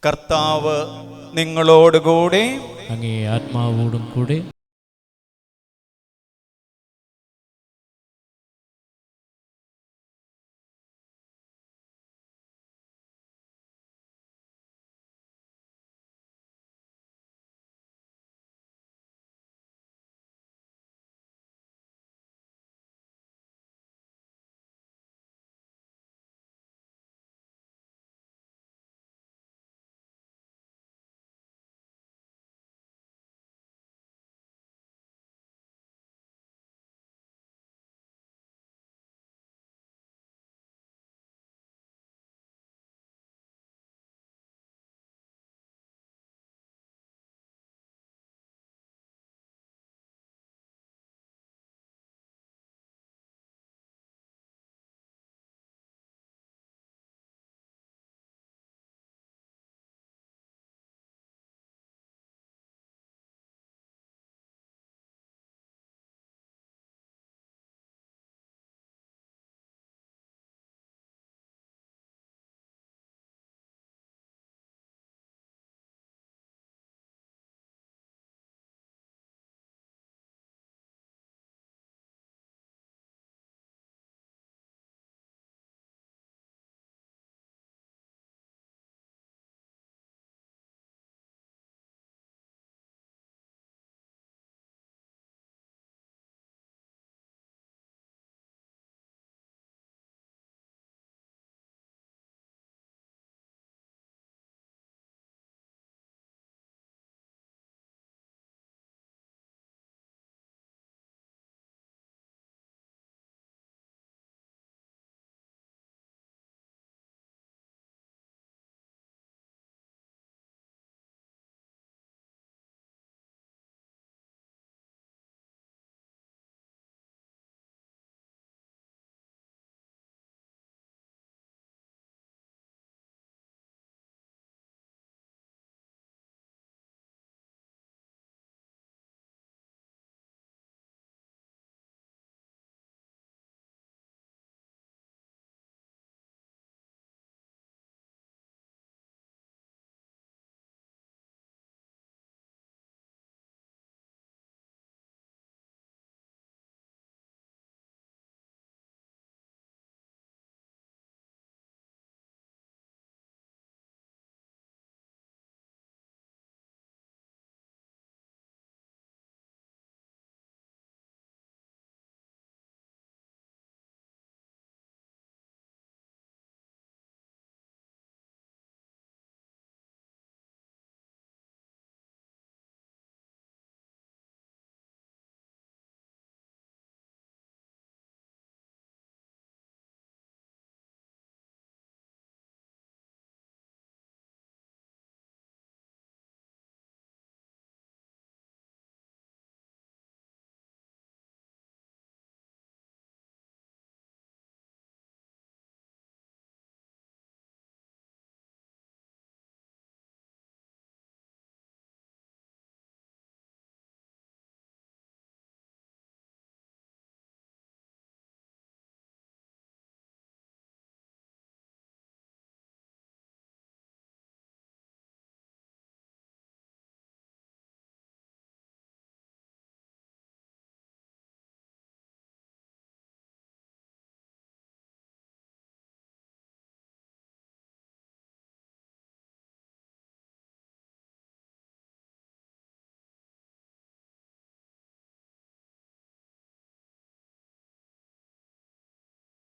കർത്താവ് നിങ്ങളോടുകൂടെ, അങ്ങേ ആത്മാവോടും കൂടെ.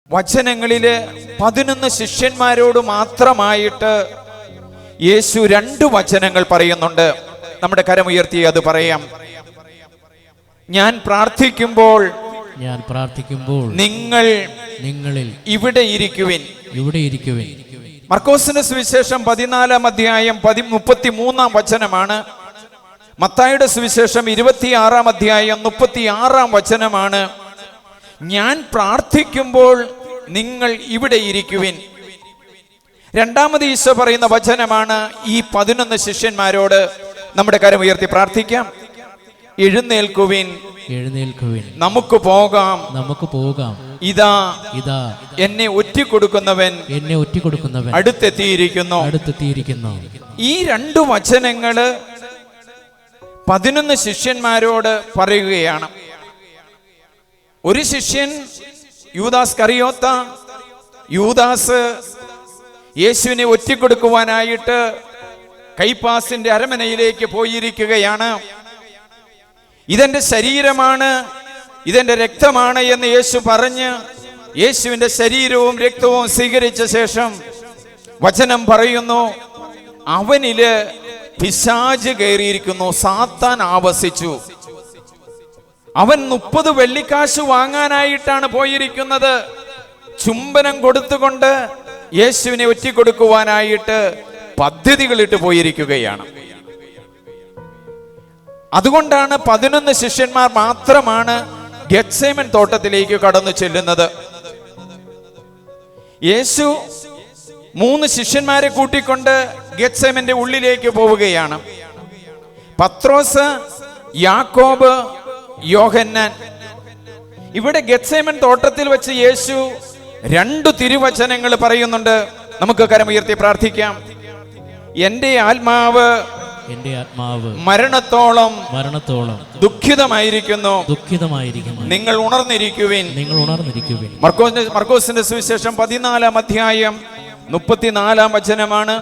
വചനങ്ങളില് 11 ശിഷ്യന്മാരോട് മാത്രമായിട്ട് യേശു 2 വചനങ്ങൾ പറയുന്നുണ്ട്. നമ്മുടെ കരമുയർത്തി അത് പറയാം. ഞാൻ പ്രാർത്ഥിക്കുമ്പോൾ നിങ്ങളിൽ ഇവിടെ ഇരിക്കുവിൻ. മർക്കോസിന്റെ സുവിശേഷം 14-ാം അധ്യായം 33-ാം വചനമാണ്. മത്തായിയുടെ സുവിശേഷം 26-ാം അധ്യായം 36-ാം വചനമാണ്. ഞാൻ പ്രാർത്ഥിക്കുമ്പോൾ നിങ്ങൾ ഇവിടെ ഇരിക്കുവിൻ. രണ്ടാമത് ഈശോ പറയുന്ന വചനമാണ് ഈ 11 ശിഷ്യന്മാരോട്. നമ്മുടെ കരം ഉയർത്തി പ്രാർത്ഥിക്കാം. എഴുന്നേൽക്കുവിൻ, നമുക്ക് പോകാം. ഇതാ എന്നെ ഒറ്റിക്കൊടുക്കുന്നവൻ അടുത്തെത്തിയിരിക്കുന്നു. ഈ 2 വചനങ്ങള് 11 ശിഷ്യന്മാരോട് പറയുകയാണ്. ഒരു ശിഷ്യൻ യൂദാസ് കറിയോത്ത, യൂദാസ് യേശുവിനെ ഒറ്റിക്കൊടുക്കുവാനായിട്ട് കൈപ്പാസിന്റെ അരമനയിലേക്ക് പോയിരിക്കുകയാണ്. ഇതെന്റെ ശരീരമാണ്, ഇതെന്റെ രക്തമാണ് എന്ന് യേശു പറഞ്ഞ് യേശുവിന്റെ ശരീരവും രക്തവും സ്വീകരിച്ച ശേഷം വചനം പറയുന്നു, അവനില് പിശാച് കയറിയിരിക്കുന്നു, സാത്താൻ ആവസിച്ചു. അവൻ 30 വെള്ളിക്കാശ് വാങ്ങാനായിട്ടാണ് പോയിരിക്കുന്നത്. ചുംബനം കൊടുത്തുകൊണ്ട് യേശുവിനെ ഒറ്റിക്കൊടുക്കുവാനായിട്ട് പദ്ധതികളിട്ട് പോയിരിക്കുകയാണ്. അതുകൊണ്ടാണ് 11 ശിഷ്യന്മാർ മാത്രമാണ് ഗെത്സേമൻ തോട്ടത്തിലേക്ക് കടന്നു ചെല്ലുന്നത്. യേശു 3 ശിഷ്യന്മാരെ കൂട്ടിക്കൊണ്ട് ഗെത്സേമന്റെ ഉള്ളിലേക്ക് പോവുകയാണ്. പത്രോസ്, യാക്കോബ്, യോഹന്നാൻ. ഇവിടെ ഗെത്സേമൻ തോട്ടത്തിൽ വെച്ച് യേശു 2 തിരുവചനങ്ങൾ പറയുന്നുണ്ട്. നമുക്ക് കരമുയർത്തി പ്രാർത്ഥിക്കാം. എന്റെ ആത്മാവ് മരണത്തോളം ദുഃഖിതമായിരിക്കുന്നു, നിങ്ങൾ ഉണർന്നിരിക്കുവിൻ. മർക്കോസിന്റെ സുവിശേഷം 14-ാം അധ്യായം 34-ാം വചനമാണ്.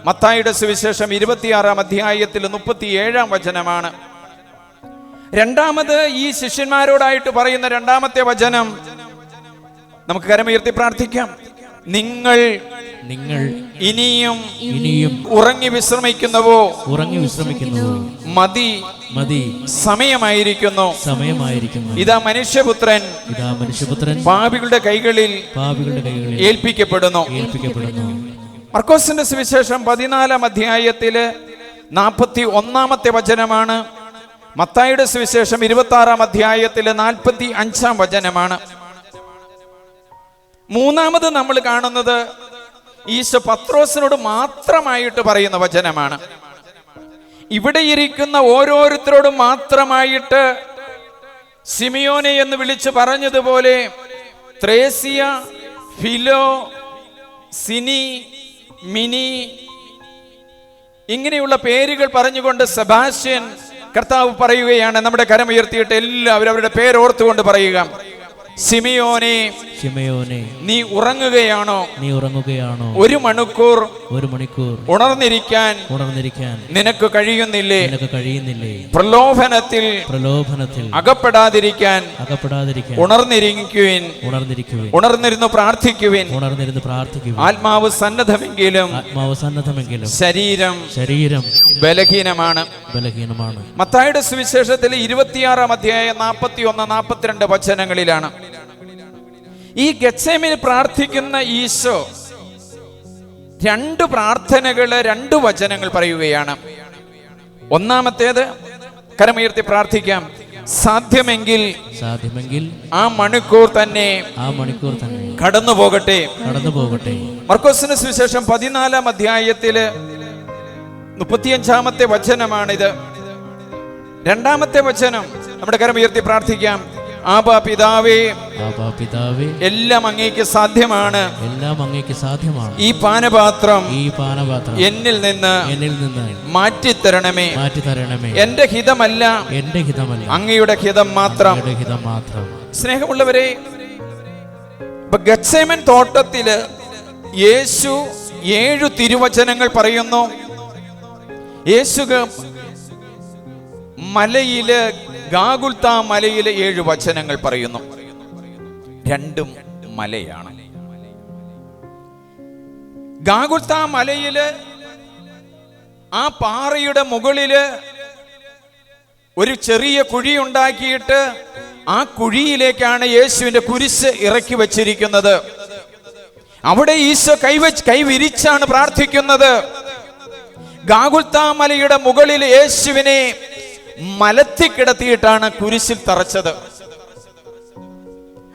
മത്തായിയുടെ സുവിശേഷം 26-ാം അധ്യായത്തിൽ 37-ാം വചനമാണ്. രണ്ടാമത് ഈ ശിഷ്യന്മാരോടായിട്ട് പറയുന്ന 2-ാമത്തെ വചനം നമുക്ക് കരമുയർത്തി പ്രാർത്ഥിക്കാം. നിങ്ങൾ ഇനിയും ഉറങ്ങി വിശ്രമിക്കുന്നുവോ? മതി, സമയമായിരിക്കുന്നു. ഇതാ മനുഷ്യപുത്രൻ പാപികളുടെ കൈകളിൽ ഏൽപ്പിക്കപ്പെടുന്നു. മർക്കോസിന്റെ സുവിശേഷം 14-ാം അധ്യായത്തില് 41-ാമത്തെ വചനമാണ്. മത്തായിയുടെ സുവിശേഷം 26-ാം അധ്യായത്തില് 45-ാം വചനമാണ്. മൂന്നാമത് നമ്മൾ കാണുന്നത് ഈശോ പത്രോസിനോട് മാത്രമായിട്ട് പറയുന്ന വചനമാണ്. ഇവിടെ ഇരിക്കുന്ന ഓരോരുത്തരോടും മാത്രമായിട്ട് സിമിയോനെ എന്ന് വിളിച്ചു പറഞ്ഞതുപോലെ ത്രേസ്യ, ഫിലോ, സിനി, മിനി ഇങ്ങനെയുള്ള പേരുകൾ പറഞ്ഞുകൊണ്ട് സെബാസ്റ്റ്യൻ കർത്താവ് പറയുകയാണ്. നമ്മുടെ കരമുയർത്തിയിട്ട് എല്ലാവരും അവരുടെ പേരോർത്തുകൊണ്ട് പറയുക. സിമിയോനെ, നീ ഉറങ്ങുകയാണോ? ഒരു മണിക്കൂർ ഉണർന്നിരിക്കാൻ നിനക്ക് കഴിയുന്നില്ലേ? പ്രലോഭനത്തിൽ അകപ്പെടാതിരിക്കാൻ ഉണർന്നിരിക്കുവിൻ, ഉണർന്നിരുന്നു പ്രാർത്ഥിക്കുവിൻ. ആത്മാവ് സന്നദ്ധമെങ്കിലും ശരീരം ബലഹീനമാണ്. മത്തായിയുടെ സുവിശേഷത്തിൽ 26-ാം അധ്യായം 41-42 വചനങ്ങളിലാണ് ഈ ഗെത്സേമനിൽ പ്രാർത്ഥിക്കുന്ന ഈശോ 2 പ്രാർത്ഥനകള് 2 വചനങ്ങൾ പറയുകയാണ്. ഒന്നാമത്തേത് കരമുയർത്തി പ്രാർത്ഥിക്കാം. സാധ്യമെങ്കിൽ ആ മണിക്കൂർ തന്നെ കടന്നു പോകട്ടെ. മർക്കോസിന്റെ സുവിശേഷം 14-ാം അധ്യായത്തില് 35-ാമത്തെ വചനമാണിത്. 2-ാമത്തെ വചനം നമ്മുടെ കരമുയർത്തി പ്രാർത്ഥിക്കാം. ആബാ പിതാവേ, എല്ലാം അങ്ങേക്ക് സാധ്യമാണ്. ഈ പാനപാത്രം എന്നിൽ നിന്ന് മാറ്റിത്തരണമേ. എന്റെ ഹിതമല്ല, അങ്ങയുടെ ഹിതം മാത്രം. സ്നേഹമുള്ളവരെ, ഗെത്സേമൻ തോട്ടത്തില് യേശു 7 തിരുവചനങ്ങൾ പറയുന്നു. യേശു മലയില്, ഗാഗുൽത്ത മലയില് 7 വചനങ്ങൾ പറയുന്നു. 2 മലയാണ്. ഗാഗുൽത്ത മലയില് ആ പാറയുടെ മുകളില് ഒരു ചെറിയ കുഴി ഉണ്ടാക്കിയിട്ട് ആ കുഴിയിലേക്കാണ് യേശുവിന്റെ കുരിശ് ഇറക്കി വച്ചിരിക്കുന്നത്. അവിടെ ഈശോ കൈവിരിച്ചാണ് പ്രാർത്ഥിക്കുന്നത്. ഗാഗുൽത്ത മലയുടെ മുകളിൽ യേശുവിനെ മലത്തി കിടത്തിയിട്ടാണ് കുരിശിൽ തറച്ചത്.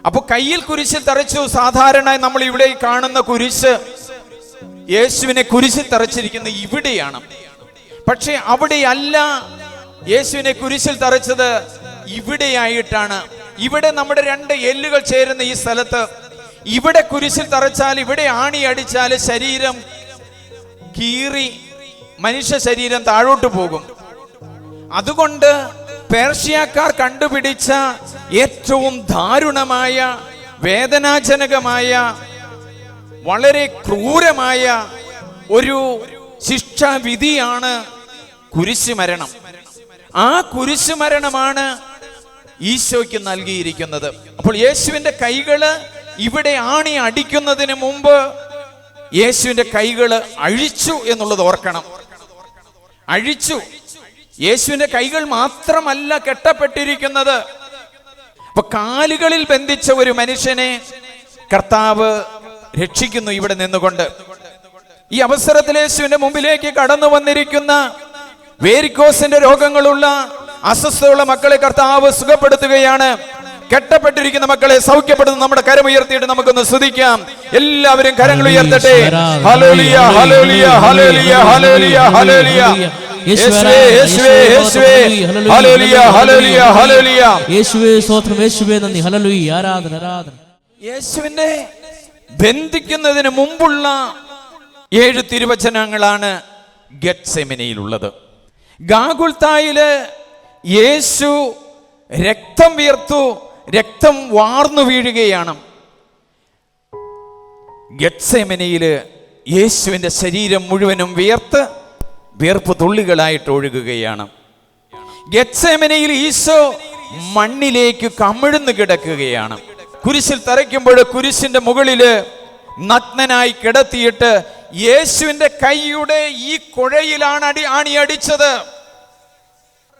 അപ്പൊ കയ്യിൽ കുരിശിൽ തറച്ചു. സാധാരണ നമ്മൾ ഇവിടെ കാണുന്ന കുരിശ് യേശുവിനെ കുരിശിൽ തറച്ചിരിക്കുന്ന ഇവിടെയാണ്. പക്ഷെ അവിടെയല്ല യേശുവിനെ കുരിശിൽ തറച്ചത്, ഇവിടെയായിട്ടാണ്. ഇവിടെ നമ്മുടെ 2 എല്ലുകൾ ചേരുന്ന ഈ സ്ഥലത്ത് ഇവിടെ കുരിശിൽ തറച്ചാൽ, ഇവിടെ ആണി അടിച്ചാൽ ശരീരം കീറി മനുഷ്യ ശരീരം താഴോട്ട് പോകും. അതുകൊണ്ട് പേർഷ്യക്കാർ കണ്ടുപിടിച്ച ഏറ്റവും ദാരുണമായ, വേദനാജനകമായ, വളരെ ക്രൂരമായ ഒരു ശിക്ഷാവിധിയാണ് കുരിശുമരണം. ആ കുരിശുമരണമാണ് ഈശോയ്ക്ക് നൽകിയിരിക്കുന്നത്. അപ്പോൾ യേശുവിന്റെ കൈകള് ഇവിടെ ആണി അടിക്കുന്നതിന് മുമ്പ് യേശുവിന്റെ കൈകള് അഴിച്ചു എന്നുള്ളത് ഓർക്കണം. അഴിച്ചു. യേശുവിന്റെ കൈകൾ മാത്രമല്ല കെട്ടപ്പെട്ടിരിക്കുന്നത്. അപ്പൊ കാലുകളിൽ ബന്ധിച്ച ഒരു മനുഷ്യനെ കർത്താവ് രക്ഷിക്കുന്നു ഇവിടെ നിന്നുകൊണ്ട്. ഈ അവസരത്തിൽ യേശുവിന്റെ മുമ്പിലേക്ക് കടന്നു വന്നിരിക്കുന്ന വേരിക്കോസിന്റെ രോഗങ്ങളുള്ള, അസ്വസ്ഥതയുള്ള മക്കളെ കർത്താവ് സുഖപ്പെടുത്തുകയാണ്. കെട്ടപ്പെട്ടിരിക്കുന്ന മക്കളെ സൗഖ്യപ്പെടുത്തുന്ന നമ്മുടെ കരമുയർത്തിയിട്ട് നമുക്കൊന്ന് സ്തുതിക്കാം. എല്ലാവരും കരങ്ങൾ ഉയർത്തട്ടെ. ഹല്ലേലൂയ, ഹല്ലേലൂയ, ഹല്ലേലൂയ, ഹല്ലേലൂയ, ഹല്ലേലൂയ. യേശുവേ, യേശുവേ, യേശുവേ, ഹല്ലേലൂയ, ഹല്ലേലൂയ, ഹല്ലേലൂയ. യേശുവേ സ്തോത്രം, യേശുവേ നന്ദി, ഹല്ലേലൂയ, ആരാധന, ആരാധന. യേശുവിനെ ബന്ധിക്കുന്നതിന് മുമ്പുള്ള 7 തിരുവചനങ്ങളാണ് ഗെത്സെമനയിലുള്ളത്. ഗാഗുൽത്തായില് യേശു രക്തം വീർത്തു, രക്തം വാർന്നു വീഴുകയാണ്. ഗെത്സെമനയില് യേശുവിന്റെ ശരീരം മുഴുവനും വിയർപ്പ് തുള്ളികളായിട്ട് ഒഴുകുകയാണ്. ഗെത്സെമനയിൽ ഈശോ മണ്ണിലേക്ക് കമിഴ്ന്നു കിടക്കുകയാണ്. കുരിശിൽ തറയ്ക്കുമ്പോൾ കുരിശിന്റെ മുകളില് നഗ്നനായി കിടത്തിയിട്ട് യേശുവിന്റെ കൈയുടെ ഈ കുഴയിലാണ് ആണി അടിച്ചത്.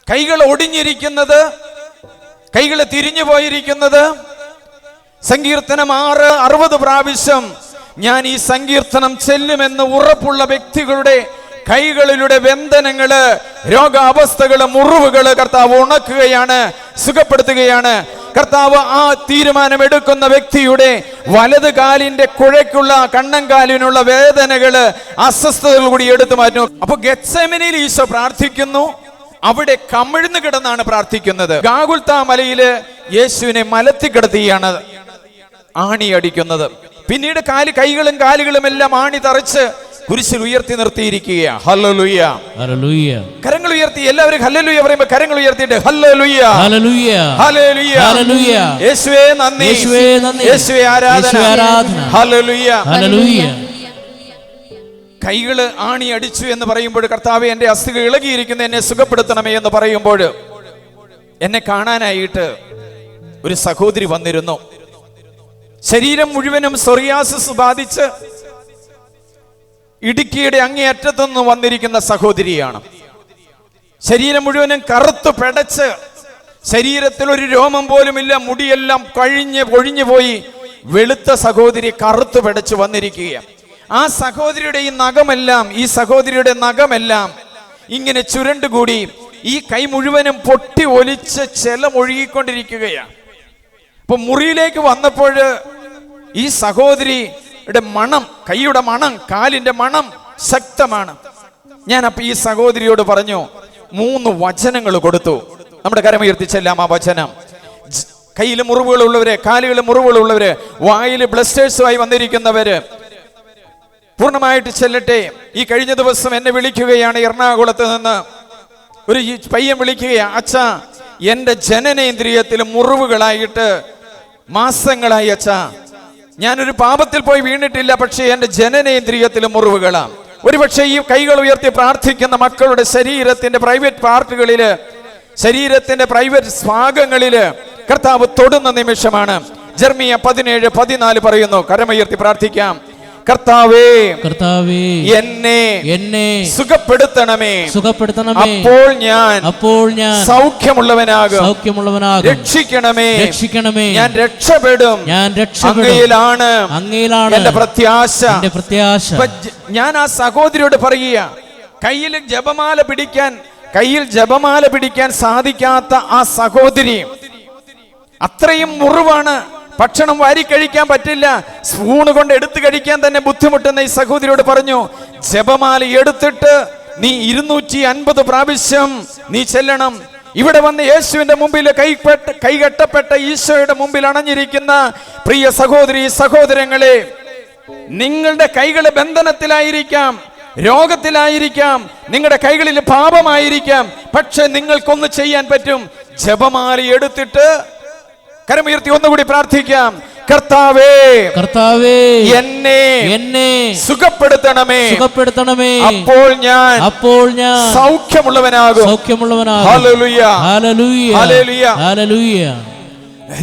കൈകൾ ഒടിഞ്ഞിരിക്കുന്നത്, കൈകൾ തിരിഞ്ഞു പോയിരിക്കുന്നത്. സങ്കീർത്തനം 6:60 പ്രാവശ്യം ഞാൻ ഈ സങ്കീർത്തനം ചെല്ലുമെന്ന് ഉറപ്പുള്ള വ്യക്തികളുടെ കൈകളിലൂടെ ബന്ധനങ്ങള്, രോഗാവസ്ഥകള്, മുറിവുകള് കർത്താവ് ഉണക്കുകയാണ്, സുഖപ്പെടുത്തുകയാണ്. കർത്താവ് ആ തീരുമാനമെടുക്കുന്ന വ്യക്തിയുടെ വലത് കാലിന്റെ കുഴയ്ക്കുള്ള, കണ്ണൻകാലിനുള്ള വേദനകള്, അസ്വസ്ഥതകൾ കൂടി എടുത്തു മാറ്റുന്നു. അപ്പൊ ഗെത്സെമനയിൽ ഈശോ പ്രാർത്ഥിക്കുന്നു. അവിടെ കമിഴ്ന്നു കിടന്നാണ് പ്രാർത്ഥിക്കുന്നത്. ഗാഗുൽത്താ മലയില് യേശുവിനെ മലത്തി കിടത്തിയാണ് ആണി അടിക്കുന്നത്. പിന്നീട് കൈകളും കാലുകളും എല്ലാം ആണി തറച്ച് കുരിശിൽ ഉയർത്തി നിർത്തിയിരിക്കുകയാണ്. Hallelujah, hallelujah. കരങ്ങൾ ഉയർത്തി എല്ലാവരും ഹല്ലേലൂയ പറയുമ്പോൾ കരങ്ങൾ ഉയർത്തിയിട്ട് ഹല്ലേലൂയ, ഹല്ലേലൂയ, ഹല്ലേലൂയ, ഹല്ലേലൂയ. യേശുവേ നന്ദി, യേശുവേ നന്ദി, യേശുവേ ആരാധന, ഹല്ലേലൂയ, ഹല്ലേലൂയ. കൈകള് ആണി അടിച്ചു എന്ന് പറയുമ്പോൾ കർത്താവേ എന്റെ അസ്ഥികൾ ഇളകിയിരിക്കുന്നു, എന്നെ സുഖപ്പെടുത്തണമേ എന്ന് പറയുമ്പോൾ എന്നെ കാണാനായിട്ട് ഒരു സഹോദരി വന്നിരുന്നു. ശരീരം മുഴുവനും സോറിയാസിസ് ബാധിച്ച് ഇടുക്കിയുടെ അങ്ങേയറ്റത്തുനിന്ന് വന്നിരിക്കുന്ന സഹോദരിയാണ്. ശരീരം മുഴുവനും കറുത്തു പെടച്ച്, ശരീരത്തിൽ ഒരു രോമം പോലുമില്ല, മുടിയെല്ലാം കൊഴിഞ്ഞു പോയി വെളുത്ത സഹോദരി കറുത്തു പെടച്ച് വന്നിരിക്കുകയാണ്. ആ സഹോദരിയുടെ ഈ സഹോദരിയുടെ നഖമെല്ലാം ഇങ്ങനെ ചുരുണ്ടുകൂടി ഈ കൈ മുഴുവനും പൊട്ടി ഒലിച്ച് ചെലം ഒഴുകിക്കൊണ്ടിരിക്കുകയാണ്. അപ്പൊ മുറിയിലേക്ക് വന്നപ്പോൾ ഈ സഹോദരിയുടെ മണം, കൈയുടെ മണം, കാലിന്റെ മണം ശക്തമാണ്. ഞാൻ അപ്പൊ ഈ സഹോദരിയോട് പറഞ്ഞു, 3 വചനങ്ങൾ കൊടുത്തു. നമ്മുടെ കരമുയർത്തിച്ചെല്ലാം ആ വചനം. കയ്യിൽ മുറിവുകളുള്ളവര്, കാലുകളിൽ മുറിവുകളുള്ളവര്, വായിൽ ബ്ലസ്റ്റേഴ്സുമായി വന്നിരിക്കുന്നവര് പൂർണ്ണമായിട്ട് ചെല്ലട്ടെ. ഈ കഴിഞ്ഞ ദിവസം എന്നെ വിളിക്കുകയാണ് എറണാകുളത്ത് നിന്ന് ഒരു പയ്യൻ വിളിക്കുകയാണ്, അച്ഛാ എന്റെ ജനനേന്ദ്രിയത്തിൽ മുറിവുകളായിട്ട് മാസങ്ങളായി അച്ഛാ, ഞാനൊരു പാപത്തിൽ പോയി വീണിട്ടില്ല, പക്ഷേ എന്റെ ജനനേന്ദ്രിയത്തിൽ മുറിവുകളാണ്. ഒരുപക്ഷെ ഈ കൈകൾ ഉയർത്തി പ്രാർത്ഥിക്കുന്ന മക്കളുടെ ശരീരത്തിന്റെ പ്രൈവറ്റ് പാർട്ടുകളില്, ശരീരത്തിന്റെ പ്രൈവറ്റ് ഭാഗങ്ങളില് കർത്താവ് തൊടുന്ന നിമിഷമാണ്. ജെറമിയ 17:14 പറയുന്നു, കരമുയർത്തി പ്രാർത്ഥിക്കാം. കർത്താവേ, കർത്താവേ എന്നെ സുഖപ്പെടുത്തണമേ, അപ്പോൾ ഞാൻ സൗഖ്യമുള്ളവനാകും, രക്ഷിക്കണമേ, ഞാൻ രക്ഷപ്പെടും, അങ്ങയിലാണ് എന്റെ പ്രത്യാശ. ഞാൻ ആ സഹോദരിയോട് പറയുക, കയ്യിൽ ജപമാല പിടിക്കാൻ സാധിക്കാത്ത ആ സഹോദരി, അത്രയും മുറിവാണ്, ഭക്ഷണം വാരി കഴിക്കാൻ പറ്റില്ല, സ്പൂണ് കൊണ്ട് എടുത്തു കഴിക്കാൻ തന്നെ ബുദ്ധിമുട്ടുന്ന ഈ സഹോദരിയോട് പറഞ്ഞു, ജപമാല എടുത്തിട്ട് നീ 250 പ്രാവശ്യം നീ ചെല്ലണം. ഇവിടെ വന്ന് യേശുവിന്റെ മുമ്പിൽ കൈകെട്ടപ്പെട്ട ഈശോയുടെ മുമ്പിൽ അണഞ്ഞിരിക്കുന്ന പ്രിയ സഹോദരി സഹോദരങ്ങളെ, നിങ്ങളുടെ കൈകള് ബന്ധനത്തിലായിരിക്കാം, രോഗത്തിലായിരിക്കാം, നിങ്ങളുടെ കൈകളിൽ പാപമായിരിക്കാം. പക്ഷെ നിങ്ങൾക്കൊന്ന് ചെയ്യാൻ പറ്റും. ജപമാല എടുത്തിട്ട് കരമുയർത്തി ഒന്നുകൂടി പ്രാർത്ഥിക്കാം. കർത്താവേ, കർത്താവേ, എന്നെ സുഖപ്പെടുത്തണമേ. അപ്പോൾ ഞാൻ സൗഖ്യമുള്ളവനാകും. ഹല്ലേലൂയ, ഹല്ലേലൂയ, ഹല്ലേലൂയ.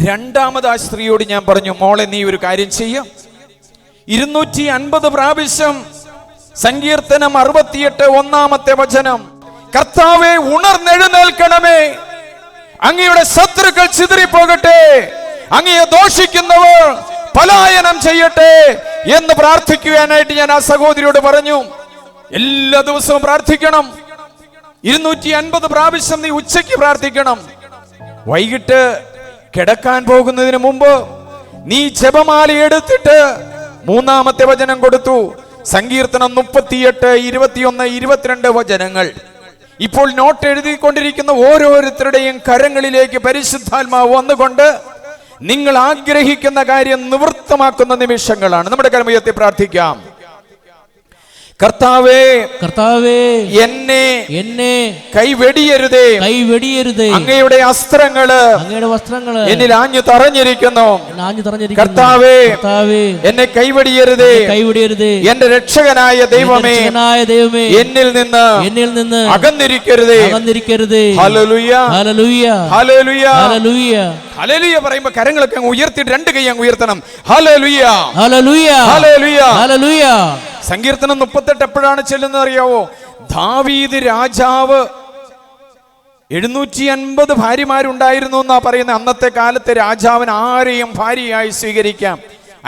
രണ്ടാമത് ആ സ്ത്രീയോട് ഞാൻ പറഞ്ഞു, മോളെ നീ ഒരു കാര്യം ചെയ്യ, 250 പ്രാവശ്യം സങ്കീർത്തനം 68 ഒന്നാമത്തെ വചനം, കർത്താവേ ഉണർന്നെഴുന്നേൽക്കണമേ, അങ്ങയുടെ ശത്രുക്കൾ ചിതറിപ്പോകട്ടെ, അങ്ങയെ ദോഷിക്കുന്നവർ പലായനം ചെയ്യട്ടെ എന്ന് പ്രാർത്ഥിക്കുവാനായിട്ട് ഞാൻ ആ സഹോദരിയോട് പറഞ്ഞു. എല്ലാ ദിവസവും പ്രാർത്ഥിക്കണം. 250 പ്രാവശ്യം നീ ഉച്ചയ്ക്ക് പ്രാർത്ഥിക്കണം. വൈകിട്ട് കിടക്കാൻ പോകുന്നതിന് മുമ്പ് നീ ജപമാല എടുത്തിട്ട് മൂന്നാമത്തെ വചനം കൊടുത്തു. സങ്കീർത്തനം 38, 21, 22 വചനങ്ങൾ. ഇപ്പോൾ നോട്ട് എഴുതിക്കൊണ്ടിരിക്കുന്ന ഓരോരുത്തരുടെയും കരങ്ങളിലേക്ക് പരിശുദ്ധാത്മാവ് വന്നുകൊണ്ട് നിങ്ങൾ ആഗ്രഹിക്കുന്ന കാര്യം നിവൃത്തമാക്കുന്ന നിമിഷങ്ങളാണ്. നമ്മുടെ കരമുയർത്തി പ്രാർത്ഥിക്കാം. കർത്താവേ, എന്നെ കൈവെടിയരുതേ, അങ്ങയുടെ വസ്ത്രങ്ങള് എന്നിൽ ആഞ്ഞു തറഞ്ഞിരിക്കുന്നു. കർത്താവേ, എന്നെ കൈവെടിയരുതേ, എന്റെ രക്ഷകനായ ദൈവമേ, എന്നിൽ നിന്ന് അകന്നിരിക്കരുതേ. ഹല്ലേലൂയ, ഹല്ലേലൂയ, ഹല്ലേലൂയ. ഹല്ലേലൂയ പറയുമ്പോൾ കരങ്ങളൊക്കെ അങ്ങ് ഉയർത്തിയിട്ട് രണ്ട് കൈ അങ്ങ് ഉയർത്തണം. ഹല്ലേലൂയ, ഹല്ലേലൂയ, ഹല്ലേലൂയ, ഹല്ലേലൂയ. സങ്കീർത്തനം 38 എപ്പോഴാണ് ചെല്ലുന്നത് അറിയാവോ? ദാവീദ് രാജാവ് 750 ഭാര്യമാരുണ്ടായിരുന്നു എന്നാ പറയുന്നത്. അന്നത്തെ കാലത്തെ രാജാവിന് ആരെയും ഭാര്യയായി സ്വീകരിക്കാം.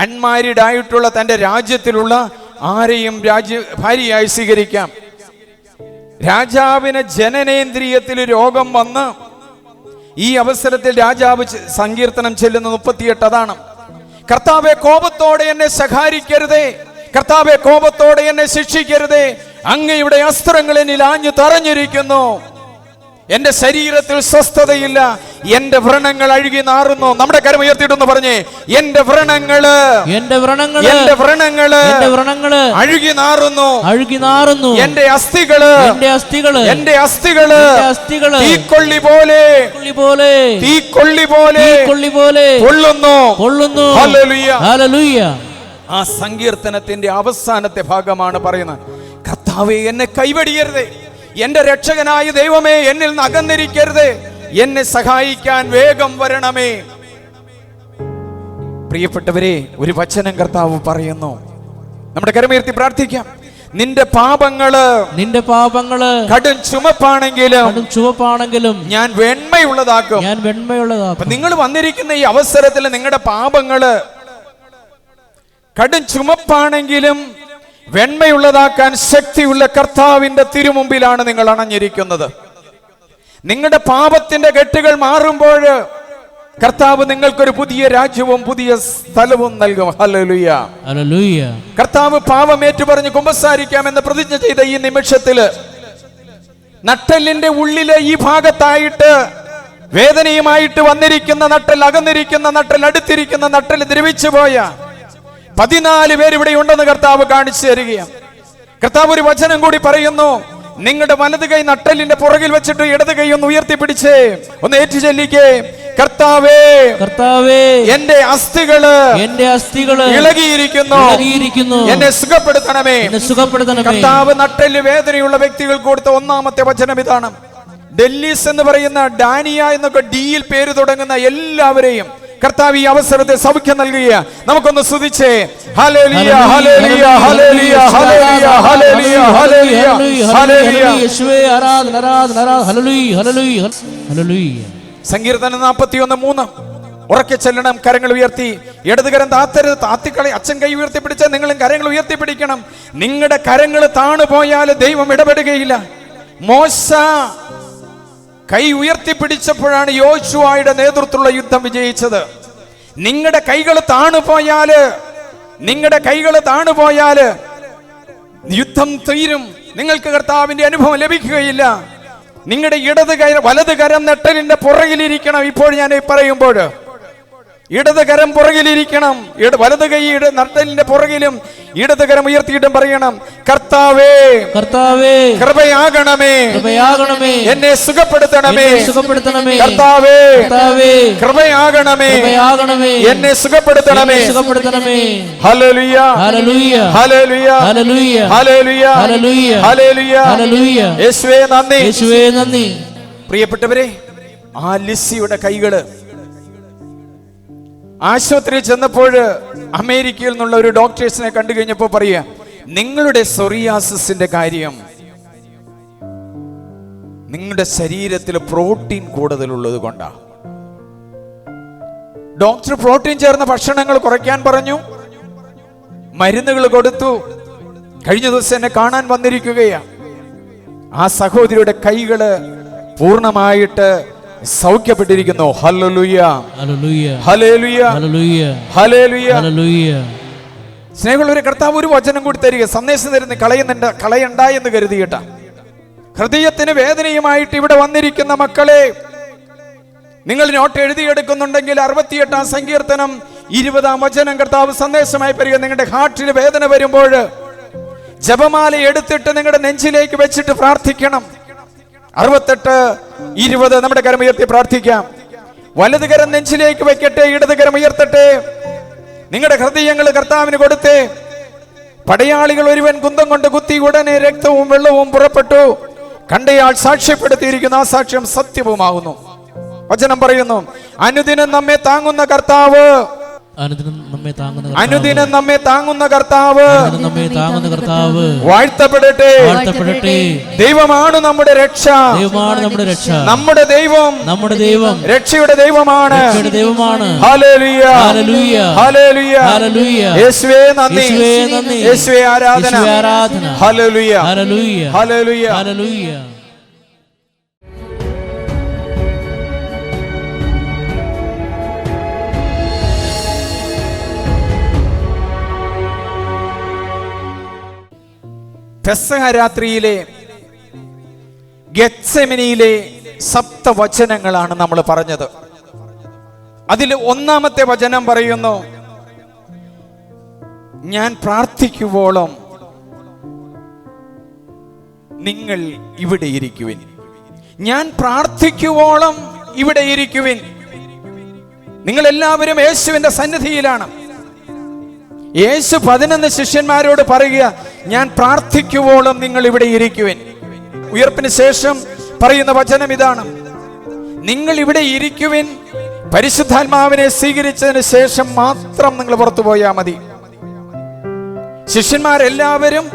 അൺമാരീഡ് ആയിട്ടുള്ള തന്റെ രാജ്യത്തിലുള്ള ആരെയും ഭാര്യയായി സ്വീകരിക്കാം. രാജാവിന് ജനനേന്ദ്രിയത്തിൽ രോഗം വന്ന് ഈ അവസരത്തിൽ രാജാവ് സങ്കീർത്തനം ചെല്ലുന്ന 38 അതാണ്. കർത്താവെ, കോപത്തോടെ എന്നെ ശകാരിക്കരുതേ, കർത്താവെ, കോപത്തോടെ എന്നെ ശിക്ഷിക്കരുതേ, അങ്ങയുടെ അസ്ത്രങ്ങൾ എന്നിൽ ആഞ്ഞു തറഞ്ഞിരിക്കുന്നു, എന്റെ ശരീരത്തിൽ സ്വസ്ഥതയില്ല, എന്റെ വ്രണങ്ങൾ അഴുകി നാറുന്നു. നമ്മുടെ കരം ഉയർത്തിയിട്ടൊന്ന് പറഞ്ഞേ, എന്റെ വ്രണങ്ങള് അഴുകി നാറുന്നു, എന്റെ അസ്ഥികള് തീക്കൊള്ളി പോലെ പൊള്ളുന്നു. ഹല്ലേലൂയ. ആ സങ്കീർത്തനത്തിന്റെ അവസാനത്തെ ഭാഗമാണ് പറയുന്നത്, കർത്താവേ എന്നെ കൈവെടിയരുതേ, എന്റെ രക്ഷകനായ ദൈവമേ എന്നിൽ നിന്ന് അകന്നിരിക്കരുതേ, എന്നെ സഹായിക്കാൻ വേഗം വരണമേ. പ്രിയപ്പെട്ടവരെ, ഒരു വചനം കർത്താവ് പറയുന്നു, നമ്മുടെ കരമുയർത്തി പ്രാർത്ഥിക്കാം. നിന്റെ പാപങ്ങള് കടും ചുമപ്പാണെങ്കിലും ഞാൻ വെണ്മയുള്ളതാക്കും. നിങ്ങൾ വന്നിരിക്കുന്ന ഈ അവസരത്തിൽ നിങ്ങളുടെ പാപങ്ങള് കടും ചുമപ്പാണെങ്കിലും വെണ്മയുള്ളതാക്കാൻ ശക്തിയുള്ള കർത്താവിന്റെ തിരുമുമ്പിലാണ് നിങ്ങൾ അണഞ്ഞിരിക്കുന്നത്. നിങ്ങളുടെ പാപത്തിന്റെ കെട്ടുകൾ മാറുമ്പോൾ കർത്താവ് നിങ്ങൾക്കൊരു പുതിയ രാജ്യവും പുതിയ സ്ഥലവും നൽകും. Hallelujah, hallelujah. കർത്താവ് പാപം ഏറ്റുപറഞ്ഞ് കുമ്പസാരിക്കാമെന്ന് പ്രതിജ്ഞ ചെയ്ത ഈ നിമിഷത്തില് നട്ടെല്ലിന്റെ ഉള്ളിലെ ഈ ഭാഗത്തായിട്ട് വേദനയുമായിട്ട് വന്നിരിക്കുന്ന നട്ടെൽ, അകന്നിരിക്കുന്ന നട്ടെൽ, അടുത്തിരിക്കുന്ന നട്ടെൽ ദ്രവിച്ചു പോയ 14 പേര് ഇവിടെ ഉണ്ടെന്ന് കർത്താവ് കാണിച്ചു തരികയാണ്. കർത്താവ് ഒരു വചനം കൂടി പറയുന്നു, നിങ്ങളുടെ വലത് കൈ നട്ടെല്ലിന്റെ പുറകിൽ വെച്ചിട്ട് ഇടത് കൈ ഒന്ന് ഉയർത്തിപ്പിടിച്ചേ, ഒന്ന് ഏറ്റു ചൊല്ലിക്കേ, കർത്താവേ, എന്റെ അസ്ഥികള് ഇളകിയിരിക്കുന്നു, എന്നെ സുഖപ്പെടുത്തണമേ. കർത്താവ് നട്ടെല്ല് വേദനയുള്ള വ്യക്തികൾക്ക് കൊടുത്ത ഒന്നാമത്തെ വചനം ഇതാണ്. ഡെല്ലീസ് എന്ന് പറയുന്ന, ഡാനിയ എന്നൊക്കെ ഡിയിൽ പേര് തുടങ്ങുന്ന എല്ലാവരെയും കർത്താവ് ഈ അവസരത്തെ സൗഖ്യം നൽകുക. നമുക്കൊന്ന് സ്തുതിച്ചേ. ഹല്ലേലൂയ, ഹല്ലേലൂയ, ഹല്ലേലൂയ, ഹല്ലേലൂയ, ഹല്ലേലൂയ, ഹല്ലേലൂയ, ഹല്ലേലൂയ. യേശുവേ ആരാധന, ആരാധന, ഹല്ലേലൂയ, ഹല്ലേലൂയ, ഹല്ലേലൂയ. സങ്കീർത്തനം 41:3 ഉറക്കെ ചെല്ലണം, കരങ്ങൾ ഉയർത്തി. ഇടതുകരം താത്തരുത്, താത്തിക്കളി. അച്ഛൻ കൈ ഉയർത്തിപ്പിടിച്ച നിങ്ങളും കരങ്ങൾ ഉയർത്തിപ്പിടിക്കണം. നിങ്ങളുടെ കരങ്ങൾ താണുപോയാൽ ദൈവം ഇടപെടുകയില്ല. മോശ കൈ ഉയർത്തിപ്പിടിച്ചപ്പോഴാണ് യോശുവയുടെ നേതൃത്വത്തിലുള്ള യുദ്ധം വിജയിച്ചത്. നിങ്ങളുടെ കൈകൾ താണുപോയാല് യുദ്ധം തീരും. നിങ്ങൾക്ക് കർത്താവിന്റെ അനുഭവം ലഭിക്കുകയില്ല. നിങ്ങളുടെ വലത് കരം നെട്ടലിന്റെ പുറകിലിരിക്കണം. ഇപ്പോൾ ഞാൻ പറയുമ്പോൾ ഇടത് കരം പുറകിലിരിക്കണം. വലത് കൈ നട്ടലിന്റെ പുറകിലും ഇടത് കരം ഉയർത്തിയിട്ടും പറയണം, കർത്താവേ, കർത്താവേ, കൃപയാകണമേ, കൃപയാകണമേ, എന്നെ സുഖപ്പെടുത്തണമേ, സുഖപ്പെടുത്തണമേ. കർത്താവേ, കർത്താവേ, കൃപയാകണമേ, കൃപയാകണമേ, എന്നെ സുഖപ്പെടുത്തണമേ, സുഖപ്പെടുത്തണമേ. ഹല്ലേലൂയ, ഹല്ലേലൂയ, ഹല്ലേലൂയ, ഹല്ലേലൂയ, ഹല്ലേലൂയ, ഹല്ലേലൂയ, ഹല്ലേലൂയ, ഹല്ലേലൂയ. യേശുവേ നന്ദി, യേശുവേ നന്ദി. പ്രിയപ്പെട്ടവരെ, ആ ലിസിയുടെ കൈകള് ആശുപത്രിയിൽ ചെന്നപ്പോൾ അമേരിക്കയിൽ നിന്നുള്ള ഒരു ഡോക്ടേഴ്സിനെ കണ്ടു കഴിഞ്ഞപ്പോൾ പറയുക, നിങ്ങളുടെ സൊറിയാസിന്റെ കാര്യം നിങ്ങളുടെ ശരീരത്തിൽ പ്രോട്ടീൻ കൂടുതലുള്ളത് കൊണ്ടാ. ഡോക്ടർ പ്രോട്ടീൻ ചേർന്ന ഭക്ഷണങ്ങൾ കുറയ്ക്കാൻ പറഞ്ഞു, മരുന്നുകൾ കൊടുത്തു. കഴിഞ്ഞ ദിവസം എന്നെ കാണാൻ വന്നിരിക്കുകയാ. ആ സഹോദരിയുടെ കൈകള് പൂർണ്ണമായിട്ട് സൗഖ്യപ്പെട്ടിരിക്കുന്നു. ഹല്ലേലൂയ, ഹല്ലേലൂയ, ഹല്ലേലൂയ, ഹല്ലേലൂയ, ഹല്ലേലൂയ, ഹല്ലേലൂയ. സ്നേഹമുള്ളവരെ, കർത്താവ് ഒരു വചനം കൂടി തരിക, സന്ദേശം തരുന്ന കളയണ്ട എന്ന് കരുതിയിട്ട ഹൃദയത്തിന് വേദനയുമായിട്ട് ഇവിടെ വന്നിരിക്കുന്ന മക്കളെ, നിങ്ങൾ നോട്ട് എഴുതിയെടുക്കുന്നുണ്ടെങ്കിൽ 68-ാം സങ്കീർത്തനം 20-ാം വചനം കർത്താവ് സന്ദേശമായി പറയുക. നിങ്ങളുടെ ഹാർട്ടിൽ വേദന വരുമ്പോൾ ജപമാല എടുത്തിട്ട് നിങ്ങളുടെ നെഞ്ചിലേക്ക് വെച്ചിട്ട് പ്രാർത്ഥിക്കണം. 68:20 നമ്മുടെ കരം ഉയർത്തി പ്രാർത്ഥിക്കാം. വലത് കരം നെഞ്ചിലേക്ക് വെക്കട്ടെ, ഇടത് കരം ഉയർത്തട്ടെ. നിങ്ങളുടെ ഹൃദയങ്ങൾ കർത്താവിന് കൊടുത്തേ. പടയാളികൾ ഒരുവൻ കുന്തം കൊണ്ട് കുത്തി, ഉടനെ രക്തവും വെള്ളവും പുറപ്പെട്ടു. കണ്ടയാൾ സാക്ഷ്യപ്പെടുത്തിയിരിക്കുന്ന ആ സാക്ഷ്യം സത്യവുമാകുന്നു. വചനം പറയുന്നു, അനുദിനം നമ്മെ താങ്ങുന്ന കർത്താവ്, അനുദിനം നമ്മെ താങ്ങുന്ന കർത്താവ് വാഴ്ത്തപ്പെടട്ടെ. ദൈവമാണ് നമ്മുടെ രക്ഷ, നമ്മുടെ ദൈവം രക്ഷയുടെ ദൈവമാണ്. ഹല്ലേലൂയ, ഹല്ലേലൂയ, യേശുവേ നന്ദി, യേശുവേ ആരാധന. ഹല്ലേലൂയ, ഹല്ലേലൂയ, ഹല്ലേലൂയ. പെസഹ രാത്രിയിലെ ഗെത്സെമനിയിലെ സപ്തവചനങ്ങളാണ് നമ്മൾ പറഞ്ഞത്. അതിൽ ഒന്നാമത്തെ വചനം പറയുന്നു, ഞാൻ പ്രാർത്ഥിക്കുവോളം നിങ്ങൾ ഇവിടെ ഇരിക്കുവിൻ. ഞാൻ പ്രാർത്ഥിക്കുവോളം ഇവിടെ ഇരിക്കുവിൻ. നിങ്ങൾ എല്ലാവരും യേശുവിന്റെ സന്നിധിയിലാണ്. യേശു 11 ശിഷ്യന്മാരോട് പറയുക, ഞാൻ പ്രാർത്ഥിക്കുവോളം നിങ്ങൾ ഇവിടെ ഇരിക്കുവിൻ. ഉയർപ്പിന് ശേഷം പറയുന്ന വചനം ഇതാണ്, നിങ്ങൾ ഇവിടെ ഇരിക്കുവിൻ, പരിശുദ്ധാത്മാവിനെ സ്വീകരിച്ചതിന് ശേഷം മാത്രം നിങ്ങൾ പുറത്തു പോയാൽ മതി. ശിഷ്യന്മാരെല്ലാവരും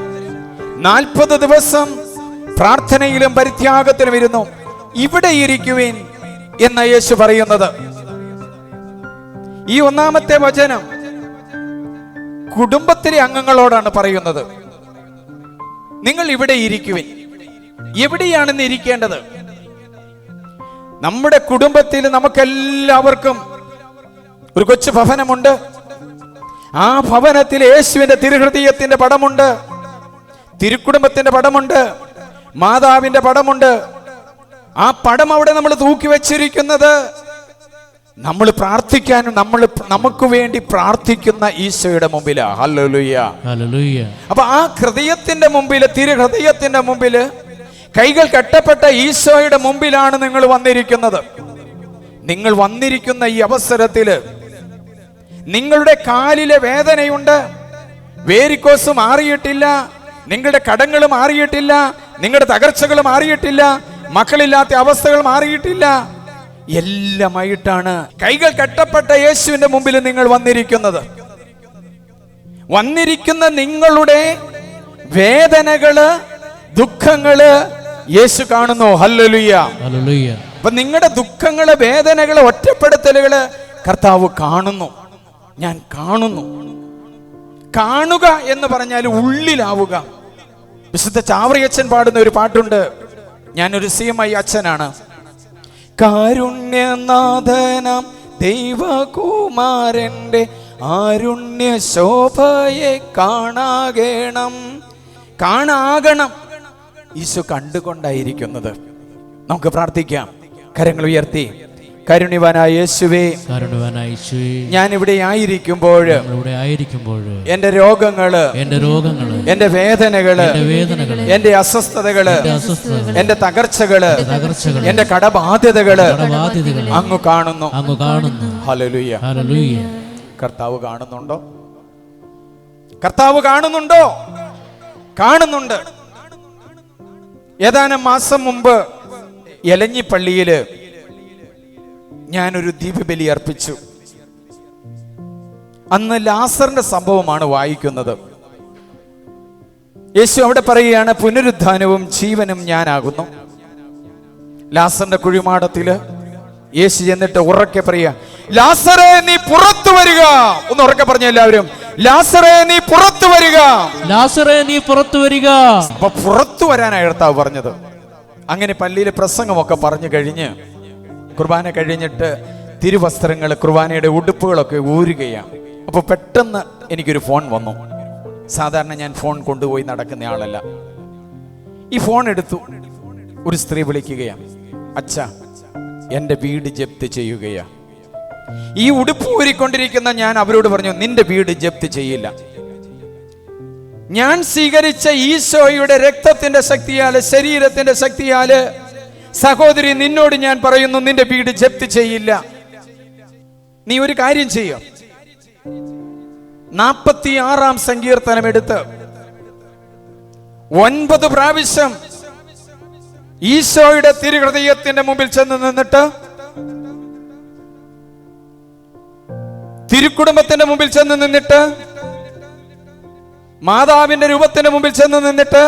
40 ദിവസം പ്രാർത്ഥനയിലും പരിത്യാഗത്തിലും ഇരുന്നു. ഇവിടെ ഇരിക്കുവിൻ എന്ന യേശു പറയുന്നത്. ഈ ഒന്നാമത്തെ വചനം കുടുംബത്തിലെ അംഗങ്ങളോടാണ് പറയുന്നത്. നിങ്ങൾ ഇവിടെ ഇരിക്കുവിൻ. എവിടെയാണെന്ന് ഇരിക്കേണ്ടത്? നമ്മുടെ കുടുംബത്തിൽ നമുക്കെല്ലാവർക്കും ഒരു കൊച്ചു ഭവനമുണ്ട്. ആ ഭവനത്തിൽ യേശുവിന്റെ തിരുഹൃദയത്തിന്റെ പടമുണ്ട്, തിരുക്കുടുംബത്തിന്റെ പടമുണ്ട്, മാതാവിന്റെ പടമുണ്ട്. ആ പടം അവിടെ നമ്മൾ തൂക്കി വെച്ചിരിക്കുന്നത് നമ്മൾ പ്രാർത്ഥിക്കാനും നമുക്ക് വേണ്ടി പ്രാർത്ഥിക്കുന്ന ഈശോയുടെ മുമ്പിലാ. Hallelujah, hallelujah. അപ്പൊ ആ ഹൃദയത്തിന്റെ മുമ്പില്, തിരുഹൃദയത്തിന്റെ മുമ്പില്, കൈകൾ കെട്ടപ്പെട്ട ഈശോയുടെ മുമ്പിലാണ് നിങ്ങൾ വന്നിരിക്കുന്നത്. നിങ്ങൾ വന്നിരിക്കുന്ന ഈ അവസരത്തില് നിങ്ങളുടെ കാലിലെ വേദനയുണ്ട്, വേരിക്കോസ് മാറിയിട്ടില്ല, നിങ്ങളുടെ കടങ്ങൾ മാറിയിട്ടില്ല, നിങ്ങളുടെ തകർച്ചകൾ മാറിയിട്ടില്ല, മക്കളില്ലാത്ത അവസ്ഥകൾ മാറിയിട്ടില്ല. എല്ലാമായിട്ടാണ് കൈകൾ കെട്ടപ്പെട്ട യേശുവിന്റെ മുമ്പിൽ നിങ്ങൾ വന്നിരിക്കുന്നത്. വന്നിരിക്കുന്ന നിങ്ങളുടെ വേദനകള്, ദുഃഖങ്ങള് യേശു കാണുന്നു. Hallelujah, hallelujah. അപ്പൊ നിങ്ങളുടെ ദുഃഖങ്ങള്, വേദനകള്, ഒറ്റപ്പെടുത്തലുകള് കർത്താവ് കാണുന്നു. ഞാൻ കാണുന്നു. കാണുക എന്ന് പറഞ്ഞാൽ ഉള്ളിലാവുക. വിശുദ്ധ ചാവറിയച്ഛൻ പാടുന്ന ഒരു പാട്ടുണ്ട്. ഞാനൊരു CMI അച്ഛനാണ്. കാരുണ്യനാഥനാം ദൈവകുമാരന്റെ ആരുണ്യ ശോഭയെ കാണാകണം. ഈശോ കണ്ടുകൊണ്ടായിരിക്കുന്നത്. നമുക്ക് പ്രാർത്ഥിക്കാം, കരങ്ങൾ ഉയർത്തി. കരുണിവാനായ യേശുവേ, കാരുണ്യവാനായ യേശുവേ, ഞാൻ ഇവിടെ ആയിരിക്കുമ്പോൾ എന്റെ രോഗങ്ങള്, എന്റെ വേദനകള്, എന്റെ അസ്വസ്ഥതകള്, എന്റെ തകർച്ചകള്, എന്റെ കടബാധ്യതകള് അങ്ങ് കാണുന്നു. ഹല്ലേലൂയ. കർത്താവ് കാണുന്നുണ്ടോ? കർത്താവ് കാണുന്നുണ്ടോ? കാണുന്നുണ്ട്. ഏതാനും മാസം മുമ്പ് എലഞ്ഞിപ്പള്ളിയില് ഞാനൊരു ദീപബലി അർപ്പിച്ചു. അന്ന് ലാസറിന്റെ സംഭവമാണ് വായിക്കുന്നത്. യേശു അവിടെ പറയുകയാണ്, പുനരുദ്ധാനവും ജീവനും ഞാനാകുന്നു. ലാസറിന്റെ കുഴിമാടത്തില് യേശു ചെന്നിട്ട് ഉറക്കെ പറയുക, ലാസറേ നീ പുറത്തു വരിക. ഒന്ന് ഉറക്കെ പറഞ്ഞ എല്ലാവരും, ലാസറേ നീ പുറത്തു വരിക, ലാസറേ നീ പുറത്തു വരിക. അപ്പൊ പുറത്തു വരാനാണ് കർത്താവ് പറഞ്ഞത്. അങ്ങനെ പള്ളിയിലെ പ്രസംഗമൊക്കെ പറഞ്ഞു കഴിഞ്ഞ് കുർബാന കഴിഞ്ഞിട്ട് തിരുവസ്ത്രങ്ങൾ, കുർബാനയുടെ ഉടുപ്പുകളൊക്കെ ഊരുകയാണ്. അപ്പൊ പെട്ടെന്ന് എനിക്കൊരു ഫോൺ വന്നു. സാധാരണ ഞാൻ ഫോൺ കൊണ്ടുപോയി നടക്കുന്ന ആളല്ല. ഈ ഫോൺ എടുത്തു. ഒരു സ്ത്രീ വിളിക്കുകയാണ്, അച്ഛാ എന്റെ വീട് ജപ്തി ചെയ്യുകയാ. ഈ ഉടുപ്പ് ഊരിക്കൊണ്ടിരിക്കുന്ന ഞാൻ അവരോട് പറഞ്ഞു, നിന്റെ വീട് ജപ്തി ചെയ്യില്ല. ഞാൻ സ്വീകരിച്ച ഈശോയുടെ രക്തത്തിന്റെ ശക്തിയാല്, ശരീരത്തിന്റെ ശക്തിയാല്, സഹോദരി നിന്നോട് ഞാൻ പറയുന്നു, നിന്റെ വീട് ജപ്തി ചെയ്യില്ല. നീ ഒരു കാര്യം ചെയ്യ, 46 സങ്കീർത്തനം എടുത്ത് 9 പ്രാവശ്യം ഈശോയുടെ തിരുഹൃദയത്തിന്റെ മുമ്പിൽ ചെന്ന് നിന്നിട്ട്, തിരുക്കുടുംബത്തിന്റെ മുമ്പിൽ ചെന്ന് നിന്നിട്ട്, മാതാവിന്റെ രൂപത്തിന്റെ മുമ്പിൽ ചെന്ന് നിന്നിട്ട്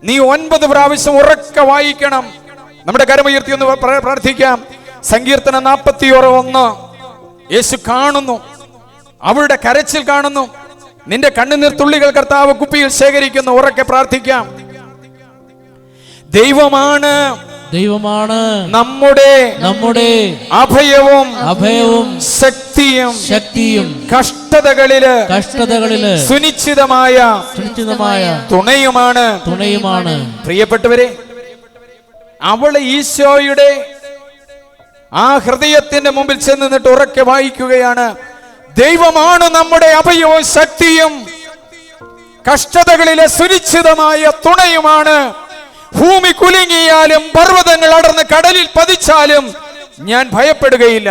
നീ 9 പ്രാവശ്യം ഉറക്കെ വായിക്കണം. നമ്മുടെ കരമുയർത്തി ഒന്ന് പ്രാർത്ഥിക്കാം. സങ്കീർത്തനം 46:1. യേശു കാണുന്നു, അവളുടെ കരച്ചിൽ കാണുന്നു. നിന്റെ കണ്ണുനീർ തുള്ളികൾ കർത്താവ് കുപ്പിയിൽ ശേഖരിക്കുന്നു. ഉറക്കെ പ്രാർത്ഥിക്കാം. ദൈവമാണ് നമ്മുടെ അഭയവും ശക്തിയും കഷ്ടതകളില് സുനിശ്ചിതമായ തുണയുമാണ്. പ്രിയപ്പെട്ടവരെ, അവള് ഈശോയുടെ ആ ഹൃദയത്തിന്റെ മുമ്പിൽ ചെന്ന് നിന്നിട്ട് ഉറക്കെ വായിക്കുകയാണ്, ദൈവമാണ് നമ്മുടെ അഭയവും ശക്തിയും കഷ്ടതകളിലെ സുനിശ്ചിതമായ തുണയുമാണ്. ഭൂമി കുലുങ്ങിയാലും പർവ്വതങ്ങൾ അടർന്ന് കടലിൽ പതിച്ചാലും ഞാൻ ഭയപ്പെടുകയില്ല.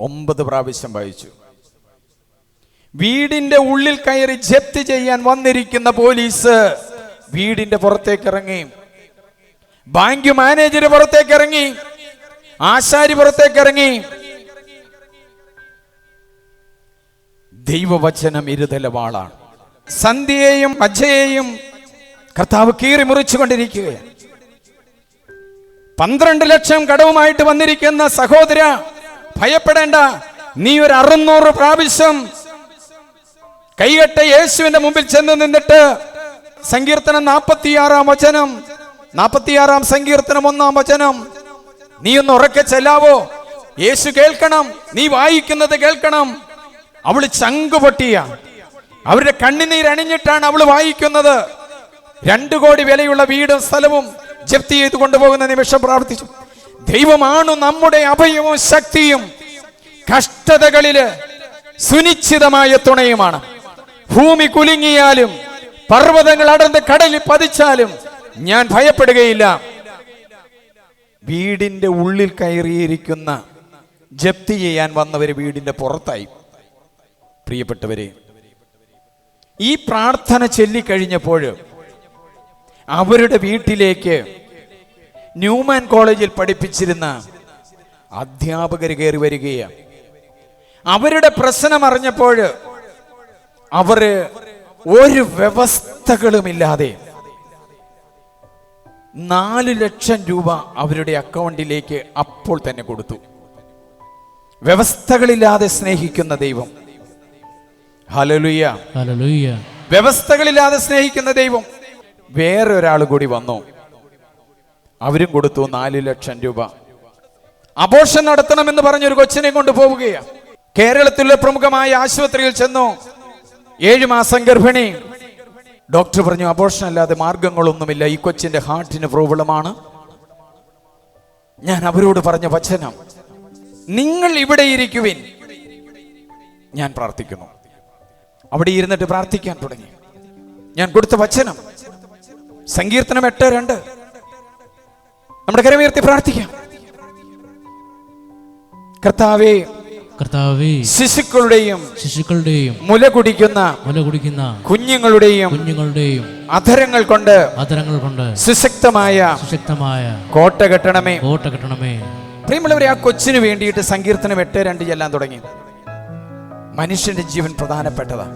9 പ്രാവശ്യം വായിച്ചു. വീടിന്റെ ഉള്ളിൽ കയറി ജപ്തി ചെയ്യാൻ വന്നിരിക്കുന്ന പോലീസ് വീടിന്റെ പുറത്തേക്ക് ഇറങ്ങി, ബാങ്ക് മാനേജർ പുറത്തേക്ക് ഇറങ്ങി, ആശാരി പുറത്തേക്ക് ഇറങ്ങി. ദൈവവചനം ഇരുതല വാളാണ്. സന്ധ്യയെയും അജയെയും കർത്താവ് കീറി മുറിച്ചു കൊണ്ടിരിക്കുകയാണ്. 12 ലക്ഷം കടവുമായിട്ട് വന്നിരിക്കുന്ന സഹോദര, ഭയപ്പെടേണ്ട. നീ ഒരു 600 പ്രാവശ്യം കൈകെട്ട യേശുവിന്റെ മുമ്പിൽ ചെന്ന് നിന്നിട്ട് സങ്കീർത്തനം 46 സങ്കീർത്തനം 1 നീ ഒന്ന് ഉറക്കെ ചെല്ലാവോ? യേശു കേൾക്കണം, നീ വായിക്കുന്നത് കേൾക്കണം. അവള് ചങ്കുപൊട്ടിയ, അവരുടെ കണ്ണുനീരണിഞ്ഞിട്ടാണ് അവള് വായിക്കുന്നത്. 2 കോടി വിലയുള്ള വീടും സ്ഥലവും ജപ്തി ചെയ്ത് കൊണ്ടുപോകുന്ന നിമിഷം പ്രാർത്ഥിച്ചു, ദൈവമാണ് നമ്മുടെ അഭയവും ശക്തിയും കഷ്ടതകളില് സുനിശ്ചിതമായ തുണയുമാണ്. ഭൂമി കുലുങ്ങിയാലും പർവ്വതങ്ങൾ അടർന്ന് കടലിൽ പതിച്ചാലും ഞാൻ ഭയപ്പെടുകയില്ല. വീടിന്റെ ഉള്ളിൽ കയറിയിരിക്കുന്ന ജപ്തി ചെയ്യാൻ വന്നവര് വീടിന്റെ പുറത്തായി. പ്രിയപ്പെട്ടവരെ, ഈ പ്രാർത്ഥന ചൊല്ലിക്കഴിഞ്ഞപ്പോൾ അവരുടെ വീട്ടിലേക്ക് ന്യൂമാൻ കോളേജിൽ പഠിപ്പിച്ചിരുന്ന അധ്യാപകർ കയറി വരികയാണ്. അവരുടെ പ്രശ്നം അറിഞ്ഞപ്പോൾ അവര് ഒരു വ്യവസ്ഥകളുമില്ലാതെ 4 ലക്ഷം രൂപ അവരുടെ അക്കൗണ്ടിലേക്ക് അപ്പോൾ തന്നെ കൊടുത്തു. വ്യവസ്ഥകളില്ലാതെ സ്നേഹിക്കുന്ന ദൈവം. Hallelujah, hallelujah. വ്യവസ്ഥകളില്ലാതെ സ്നേഹിക്കുന്ന ദൈവം. വേറൊരാൾ കൂടി വന്നു, അവരും കൊടുത്തു 4 ലക്ഷം രൂപ. അബോർഷൻ നടത്തണമെന്ന് പറഞ്ഞൊരു കൊച്ചിനെ കൊണ്ട് പോവുകയാണ്. കേരളത്തിലെ പ്രമുഖമായ ആശുപത്രിയിൽ ചെന്നു. 7 മാസം ഗർഭിണി. ഡോക്ടർ പറഞ്ഞു, അബോർഷൻ അല്ലാതെ മാർഗങ്ങളൊന്നുമില്ല, ഈ കൊച്ചിന്റെ ഹാർട്ടിന് പ്രോബ്ലമാണ്. ഞാൻ അവരോട് പറഞ്ഞ വചനം, നിങ്ങൾ ഇവിടെ ഇരിക്കുവിൻ, ഞാൻ പ്രാർത്ഥിക്കുന്നു. അവിടെ ഇരുന്നിട്ട് പ്രാർത്ഥിക്കാൻ തുടങ്ങി. ഞാൻ കൊടുത്ത വചനം സങ്കീർത്തനം 8:2. നമ്മുടെ കരമുയർത്തി പ്രാർത്ഥിക്കാം. കർത്താവേ, ശിശുക്കളുടെയും മുല കുടിക്കുന്ന കുഞ്ഞുങ്ങളുടെയും അധരങ്ങൾ കൊണ്ട് സുശക്തമായ കോട്ട കെട്ടണമേ. പ്രിയമുള്ളവരെ, ആ കൊച്ചിന് വേണ്ടിയിട്ട് സങ്കീർത്തനം 8:2 ചെല്ലാൻ തുടങ്ങി. മനുഷ്യന്റെ ജീവൻ പ്രധാനപ്പെട്ടതാ.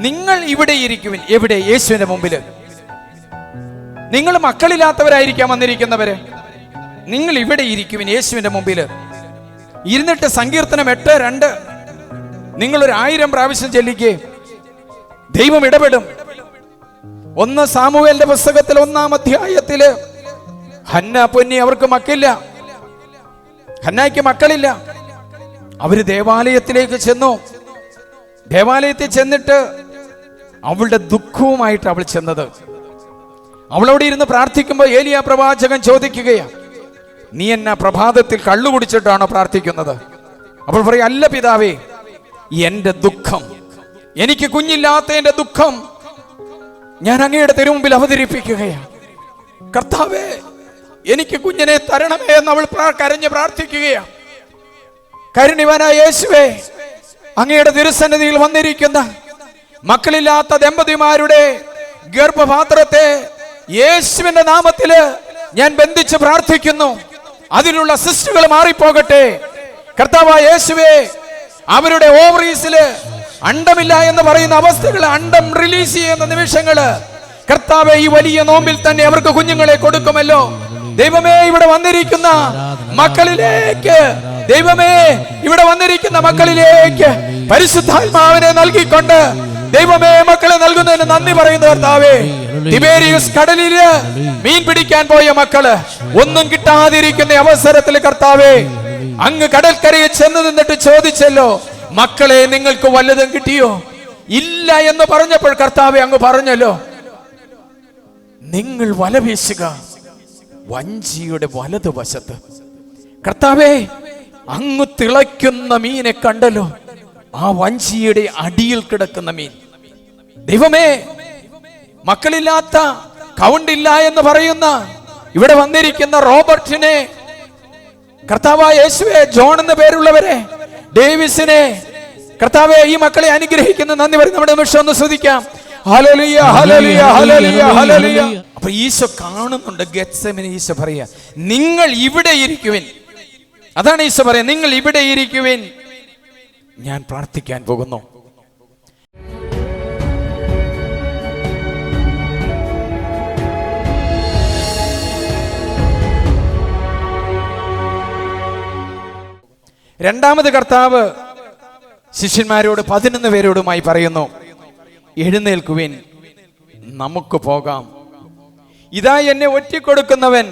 നിങ്ങൾ ഇവിടെ ഇരിക്കുവിൻ. എവിടെ? യേശുവിന്റെ മുമ്പില്. നിങ്ങൾ മക്കളില്ലാത്തവരായിരിക്കാം വന്നിരിക്കുന്നവര്. നിങ്ങൾ ഇവിടെ ഇരിക്കുവിൻ യേശുവിന്റെ മുമ്പില് ഇരുന്നിട്ട് സങ്കീർത്തനം 8:2 നിങ്ങളൊരു 1000 പ്രാവശ്യം ചൊല്ലിക്കേ. ദൈവം ഇടപെടും. 1 സാമുവേലിന്റെ പുസ്തകത്തിൽ 1-ാം അധ്യായത്തില് ഹന്ന പൊന്നി, അവർക്ക് മക്കളില്ല. ഹന്നയ്ക്ക് മക്കളില്ല. അവര് ദേവാലയത്തിലേക്ക് ചെന്നു. ദേവാലയത്തിൽ ചെന്നിട്ട് അവളുടെ ദുഃഖവുമായിട്ട് അവൾ ചെന്നത്. അവളവിടെ ഇരുന്ന് പ്രാർത്ഥിക്കുമ്പോൾ ഏലിയാ പ്രവാചകൻ ചോദിക്കുകയാ, നീ എന്നാ പ്രഭാതത്തിൽ കള്ളു കുടിച്ചിട്ടാണോ പ്രാർത്ഥിക്കുന്നത്? അപ്പോൾ പറയും, അല്ല പിതാവേ, എന്റെ ദുഃഖം, എനിക്ക് കുഞ്ഞില്ലാത്ത എന്റെ ദുഃഖം ഞാൻ അങ്ങയുടെ തിരുമുമ്പിൽ അവതരിപ്പിക്കുകയാണ്. കർത്താവേ, എനിക്ക് കുഞ്ഞിനെ തരണമേ എന്ന് അവൾ കരഞ്ഞ് പ്രാർത്ഥിക്കുകയാണ്. കരുണിവനായ യേശുവേ, അങ്ങയുടെ തിരുസന്നിധിയിൽ വന്നിരിക്കുന്ന മക്കളില്ലാത്ത ദമ്പതിമാരുടെ ഗർഭപാത്രത്തെ യേശുവിന്റെ നാമത്തില് ഞാൻ ബന്ധിച്ച് പ്രാർത്ഥിക്കുന്നു. അതിലുള്ള സിസ്റ്റുകൾ മാറിപ്പോകട്ടെ. കർത്താവായ യേശുവേ, അവരുടെ ഓവറീസില് അണ്ടമില്ല എന്ന് പറയുന്ന അവസ്ഥകൾ, അണ്ടം റിലീസ് ചെയ്യുന്ന നിമിഷങ്ങള് കർത്താവേ, ഈ വലിയ നോമ്പിൽ തന്നെ അവർക്ക് കുഞ്ഞുങ്ങളെ കൊടുക്കുമല്ലോ. ദൈവമേ, ഇവിടെ വന്നിരിക്കുന്ന മക്കളിലേക്ക്, ദൈവമേ, ഇവിടെ വന്നിരിക്കുന്ന മക്കളിലേക്ക് പരിശുദ്ധാത്മാവിനെ നൽകിക്കൊണ്ട് ദൈവമേ, മക്കളെ നൽകുന്നതിന് നന്ദി പറയുന്നു. കർത്താവേ, തിബേരിയസ് കടലില് മീൻ പിടിക്കാൻ പോയ മക്കള് ഒന്നും കിട്ടാതിരിക്കുന്ന അവസരത്തിൽ കർത്താവേ, അങ്ങ് കടൽക്കരയിൽ ചെന്ന് നിന്നിട്ട് ചോദിച്ചല്ലോ, മക്കളെ നിങ്ങൾക്ക് വല്ലതും കിട്ടിയോ? ഇല്ല എന്ന് പറഞ്ഞപ്പോൾ കർത്താവേ, അങ്ങ് പറഞ്ഞല്ലോ, നിങ്ങൾ വല വീശുക വഞ്ചിയുടെ വലതുവശത്ത്. കർത്താവേ, അങ്ങ് തിളയ്ക്കുന്ന മീനെ കണ്ടല്ലോ, ആ വഞ്ചിയുടെ അടിയിൽ കിടക്കുന്ന മീൻ. ദൈവമേ, മക്കളില്ലാത്ത, കൗണ്ടില്ല എന്ന് പറയുന്ന ഇവിടെ വന്നിരിക്കുന്ന റോബർട്ടിനെ, കർത്താവായ യേശുവേ, ജോൺ എന്ന പേരുള്ളവരെ, ഡേവിസിനെ, കർത്താവേ, ഈ മക്കളെ അനുഗ്രഹിക്കുന്ന നന്ദി പറയും. നമ്മുടെ നിമിഷം ഒന്ന് ശ്രദ്ധിക്കാം. ഹല്ലേലൂയ, ഹല്ലേലൂയ, ഹല്ലേലൂയ, ഹല്ലേലൂയ. അപ്പൊ ഈശോ കാണുന്നുണ്ട്. ഗെത്സെമനി ഈശോ പറയാ, നിങ്ങൾ ഇവിടെ ഇരിക്കുവിൻ. അതാണ് ഈശോ പറയാ, നിങ്ങൾ ഇവിടെ ഇരിക്കുവിൻ, ഞാൻ പ്രാർത്ഥിക്കാൻ പോകുന്നു. രണ്ടാമത് കർത്താവ് ശിഷ്യന്മാരോട് 11 പേരോടുമായി പറയുന്നു, എഴുന്നേൽക്കുവിൻ, നമുക്ക് പോകാം. ഇതാ എന്നെ ഒറ്റിക്കൊടുക്കുന്നവൻ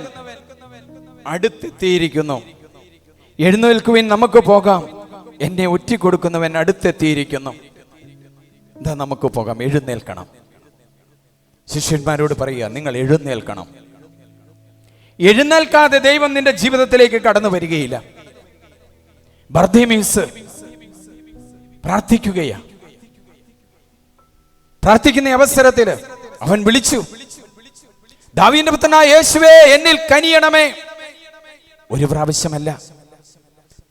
അടുത്തെത്തിയിരിക്കുന്നു. എഴുന്നേൽക്കുവിൻ, നമുക്ക് പോകാം. എന്നെ ഒറ്റിക്കൊടുക്കുന്നവൻ അടുത്തെത്തിയിരിക്കുന്നു. ഇതാ നമുക്ക് പോകാം, എഴുന്നേൽക്കണം. ശിഷ്യന്മാരോട് പറയുക, നിങ്ങൾ എഴുന്നേൽക്കണം. എഴുന്നേൽക്കാതെ ദൈവം നിന്റെ ജീവിതത്തിലേക്ക് കടന്നു വരികയില്ല. ബർത്തിമേയുസ് പ്രാർത്ഥിക്കുകയാ. പ്രാർത്ഥിക്കുന്ന അവസരത്തില് അവൻ വിളിച്ചു, ദാവീദിന്റെ പുത്രനായ യേശുവേ, എന്നിൽ കനിയണമേ. ഒരു പ്രാവശ്യമല്ല,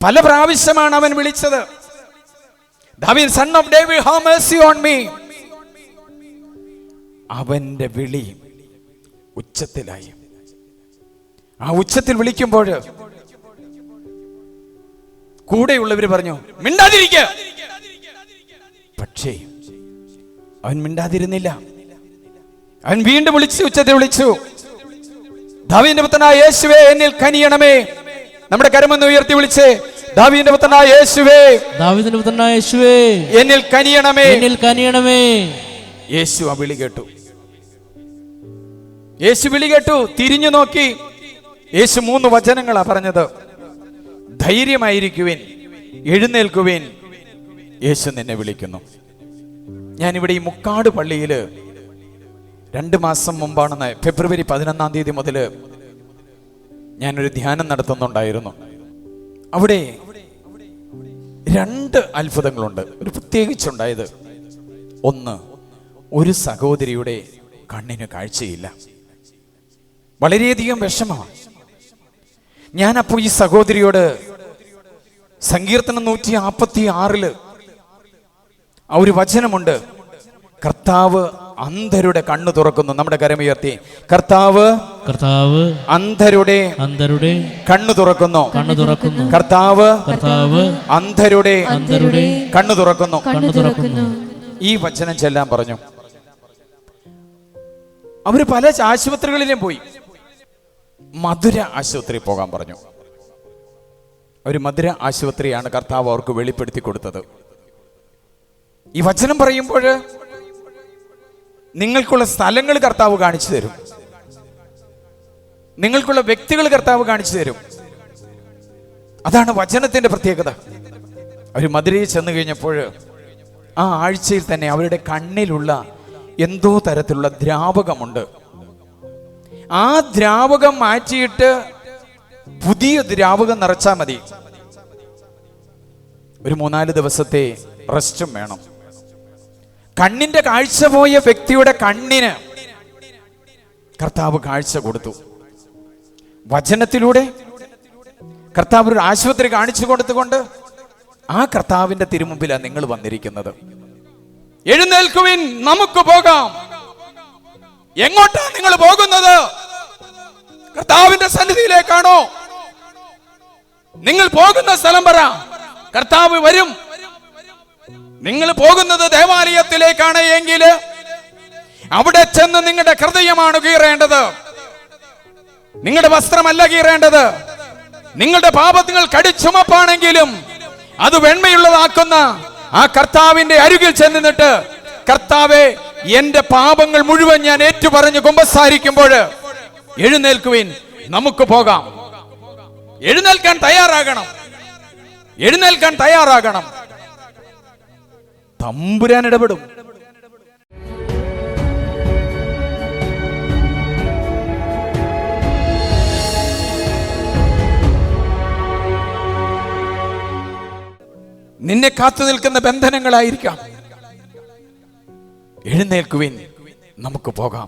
പല പ്രാവശ്യമാണ് അവൻ വിളിച്ചത്. ദാവീദ്, son of David, have mercy on me. അവന്റെ വിളി ഉച്ചത്തിലായി. ആ ഉച്ചത്തിൽ വിളിക്കുമ്പോൾ കൂടെയുള്ളവര് പറഞ്ഞു, മിണ്ടാതിരിക്കുക. പക്ഷേ അവൻ മിണ്ടാതിരുന്നില്ല. അവൻ വീണ്ടും വിളിച്ചു, ഉച്ചത്തിൽ വിളിച്ചു, ദാവീദിന്റെ പുത്രനായ യേശുവേ, എന്നിൽ കനിയണമേ. നമ്മുടെ കരമൊന്ന് ഉയർത്തി വിളിച്ച്, ദാവീദിന്റെ പുത്രനായ യേശുവേ, ദാവീദിന്റെ പുത്രനായ യേശുവേ, എന്നിൽ കനിയണമേ, എന്നിൽ കനിയണമേ. യേശു ആ വിളി കേട്ടു. യേശു വിളി കേട്ടു, തിരിഞ്ഞു നോക്കി. യേശു 3 വചനങ്ങളാ പറഞ്ഞത്. ധൈര്യമായിരിക്കുവിൻ, എഴുന്നേൽക്കുവിൻ, യേശു നിന്നെ വിളിക്കുന്നു. ഞാനിവിടെ ഈ മുക്കാട് പള്ളിയിൽ 2 മാസം മുമ്പാണെന്ന്, ഫെബ്രുവരി 11-ാം തീയതി മുതൽ ഞാനൊരു ധ്യാനം നടത്തുന്നുണ്ടായിരുന്നു. അവിടെ 2 അത്ഭുതങ്ങളുണ്ട്. ഒരു പ്രത്യേകിച്ചുണ്ടായത്, ഒന്ന്, ഒരു സഹോദരിയുടെ കണ്ണിന് കാഴ്ചയില്ല. വളരെയധികം വിഷമമാണ്. ഞാനപ്പോൾ ഈ സഹോദരിയോട് സങ്കീർത്തനം 156 ആ ഒരു വചനമുണ്ട്, കർത്താവ് അന്ധരുടെ കണ്ണു തുറക്കുന്നു. നമ്മുടെ കരമുയർത്തി, കർത്താവ് അന്ധരുടെ കണ്ണു തുറക്കുന്നു. കർത്താവ് അന്ധരുടെ കണ്ണു തുറക്കുന്നു. ഈ വചനം ചെല്ലാൻ പറഞ്ഞു. അവര് പല ആശുപത്രികളിലും പോയി. മധുര ആശുപത്രി പോകാൻ പറഞ്ഞു. ഒരു മധുര ആശുപത്രിയാണ് കർത്താവ് അവർക്ക് വെളിപ്പെടുത്തി കൊടുത്തത്. ഈ വചനം പറയുമ്പോൾ നിങ്ങൾക്കുള്ള സ്ഥലങ്ങൾ കർത്താവ് കാണിച്ചു തരും, നിങ്ങൾക്കുള്ള വ്യക്തികൾ കർത്താവ് കാണിച്ചു തരും. അതാണ് വചനത്തിന്റെ പ്രത്യേകത. അവർ മധുരയിൽ ചെന്ന് കഴിഞ്ഞപ്പോൾ ആ ആഴ്ചയിൽ തന്നെ അവരുടെ കണ്ണിലുള്ള എന്തോ തരത്തിലുള്ള ദ്രാവകമുണ്ട്. ആ ദ്രാവകം മാറ്റിയിട്ട് പുതിയ ദ്രാവകം നിറച്ചാൽ മതി. ഒരു 3-4 ദിവസത്തെ റെസ്റ്റും വേണം. കണ്ണിന്റെ കാഴ്ച പോയ വ്യക്തിയുടെ കണ്ണിന് കർത്താവ് കാഴ്ച കൊടുത്തു. വചനത്തിലൂടെ കർത്താവ് ഒരു ആശുപത്രി കാണിച്ചു കൊടുത്തുകൊണ്ട് ആ കർത്താവിന്റെ തിരുമുമ്പിലാണ് നിങ്ങൾ വന്നിരിക്കുന്നത്. എഴുന്നേൽക്കുവിൻ, നമുക്ക് പോകാം. എങ്ങോട്ടാണ് നിങ്ങൾ പോകുന്നത്? കർത്താവിന്റെ സന്നിധിയിലേക്കാണോ? നിങ്ങൾ പോകുന്ന സ്ഥലം പറ, കർത്താവ് വരും. നിങ്ങൾ പോകുന്നത് ദേവാലയത്തിലേക്കാണ് എങ്കിൽ അവിടെ ചെന്ന് നിങ്ങളുടെ ഹൃദയമാണ് കീറേണ്ടത്, നിങ്ങളുടെ വസ്ത്രമല്ല കീറേണ്ടത്. നിങ്ങളുടെ പാപങ്ങൾ കടിച്ചുമപ്പാണെങ്കിലും അത് വെണ്മയുള്ളതാക്കുന്ന ആ കർത്താവിന്റെ അരികിൽ ചെന്നിട്ട്, കർത്താവേ, എന്റെ പാപങ്ങൾ മുഴുവൻ ഞാൻ ഏറ്റുപറഞ്ഞ് കുമ്പസാരിക്കുമ്പോൾ എഴുന്നേൽക്കുവിൻ, നമുക്ക് പോകാം. എഴുന്നേൽക്കാൻ തയ്യാറാകണം, എഴുന്നേൽക്കാൻ തയ്യാറാകണം. തമ്പുരാൻ ഇടപെടും. നിന്നെ കാത്തു നിൽക്കുന്ന ബന്ധനങ്ങളായിരിക്കാം. എഴുന്നേൽക്കുവിൻ, നമുക്ക് പോകാം.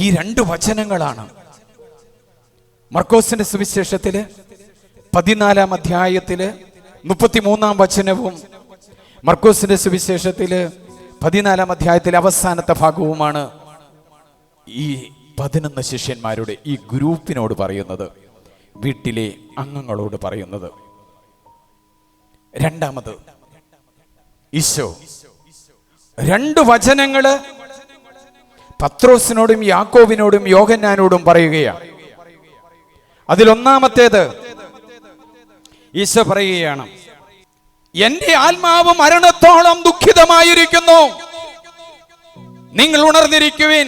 ഈ 2 വചനങ്ങളാണ് മർക്കോസിന്റെ സുവിശേഷത്തില് 14-ാം അധ്യായത്തില് 33-ാം വചനവും മർക്കോസിന്റെ സുവിശേഷത്തില് 14-ാം അധ്യായത്തിലെ അവസാനത്തെ ഭാഗവുമാണ് ഈ 11 ശിഷ്യന്മാരുടെ ഈ ഗ്രൂപ്പിനോട് പറയുന്നത്, വീട്ടിലെ അംഗങ്ങളോട് പറയുന്നത്. രണ്ടാമത്, ഈശോ 2 വചനങ്ങള് പത്രോസിനോടും യാക്കോബിനോടും യോഹന്നാനോടും പറയുകയാണ്. അതിലൊന്നാമത്തേത് ഈശോ പറയുകയാണ്, എന്റെ ആത്മാവ് മരണത്തോളം ദുഃഖിതമായിരിക്കുന്നു, നിങ്ങൾ ഉണർന്നിരിക്കുവിൻ.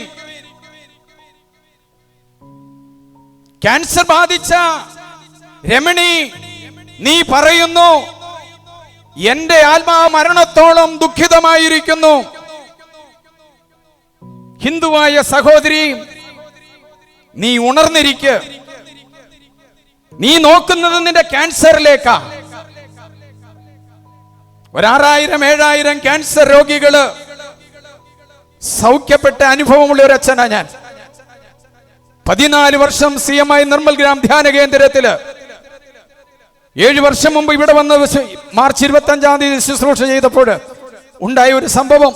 ക്യാൻസർ ബാധിച്ച രമണി, നീ പറയുന്നു എന്റെ ആത്മാവ് മരണത്തോളം ദുഃഖിതമായിരിക്കുന്നു. ഹിന്ദുവായ സഹോദരി, നീ ഉണർന്നിരിക്ക്. നീ നോക്കുന്നത് നിന്റെ ക്യാൻസറിലേക്കാ. 6000-7000 ക്യാൻസർ രോഗികള് സൗഖ്യപ്പെട്ട അനുഭവമുള്ള ഒരു അച്ഛനാ ഞാൻ. 14 വർഷം CMI നിർമ്മൽ ഗ്രാം ധ്യാന കേന്ദ്രത്തില് 7 വർഷം മുമ്പ് ഇവിടെ വന്ന് മാർച്ച് 25-ാം തീയതി ശുശ്രൂഷ ചെയ്തപ്പോൾ ഉണ്ടായ ഒരു സംഭവം.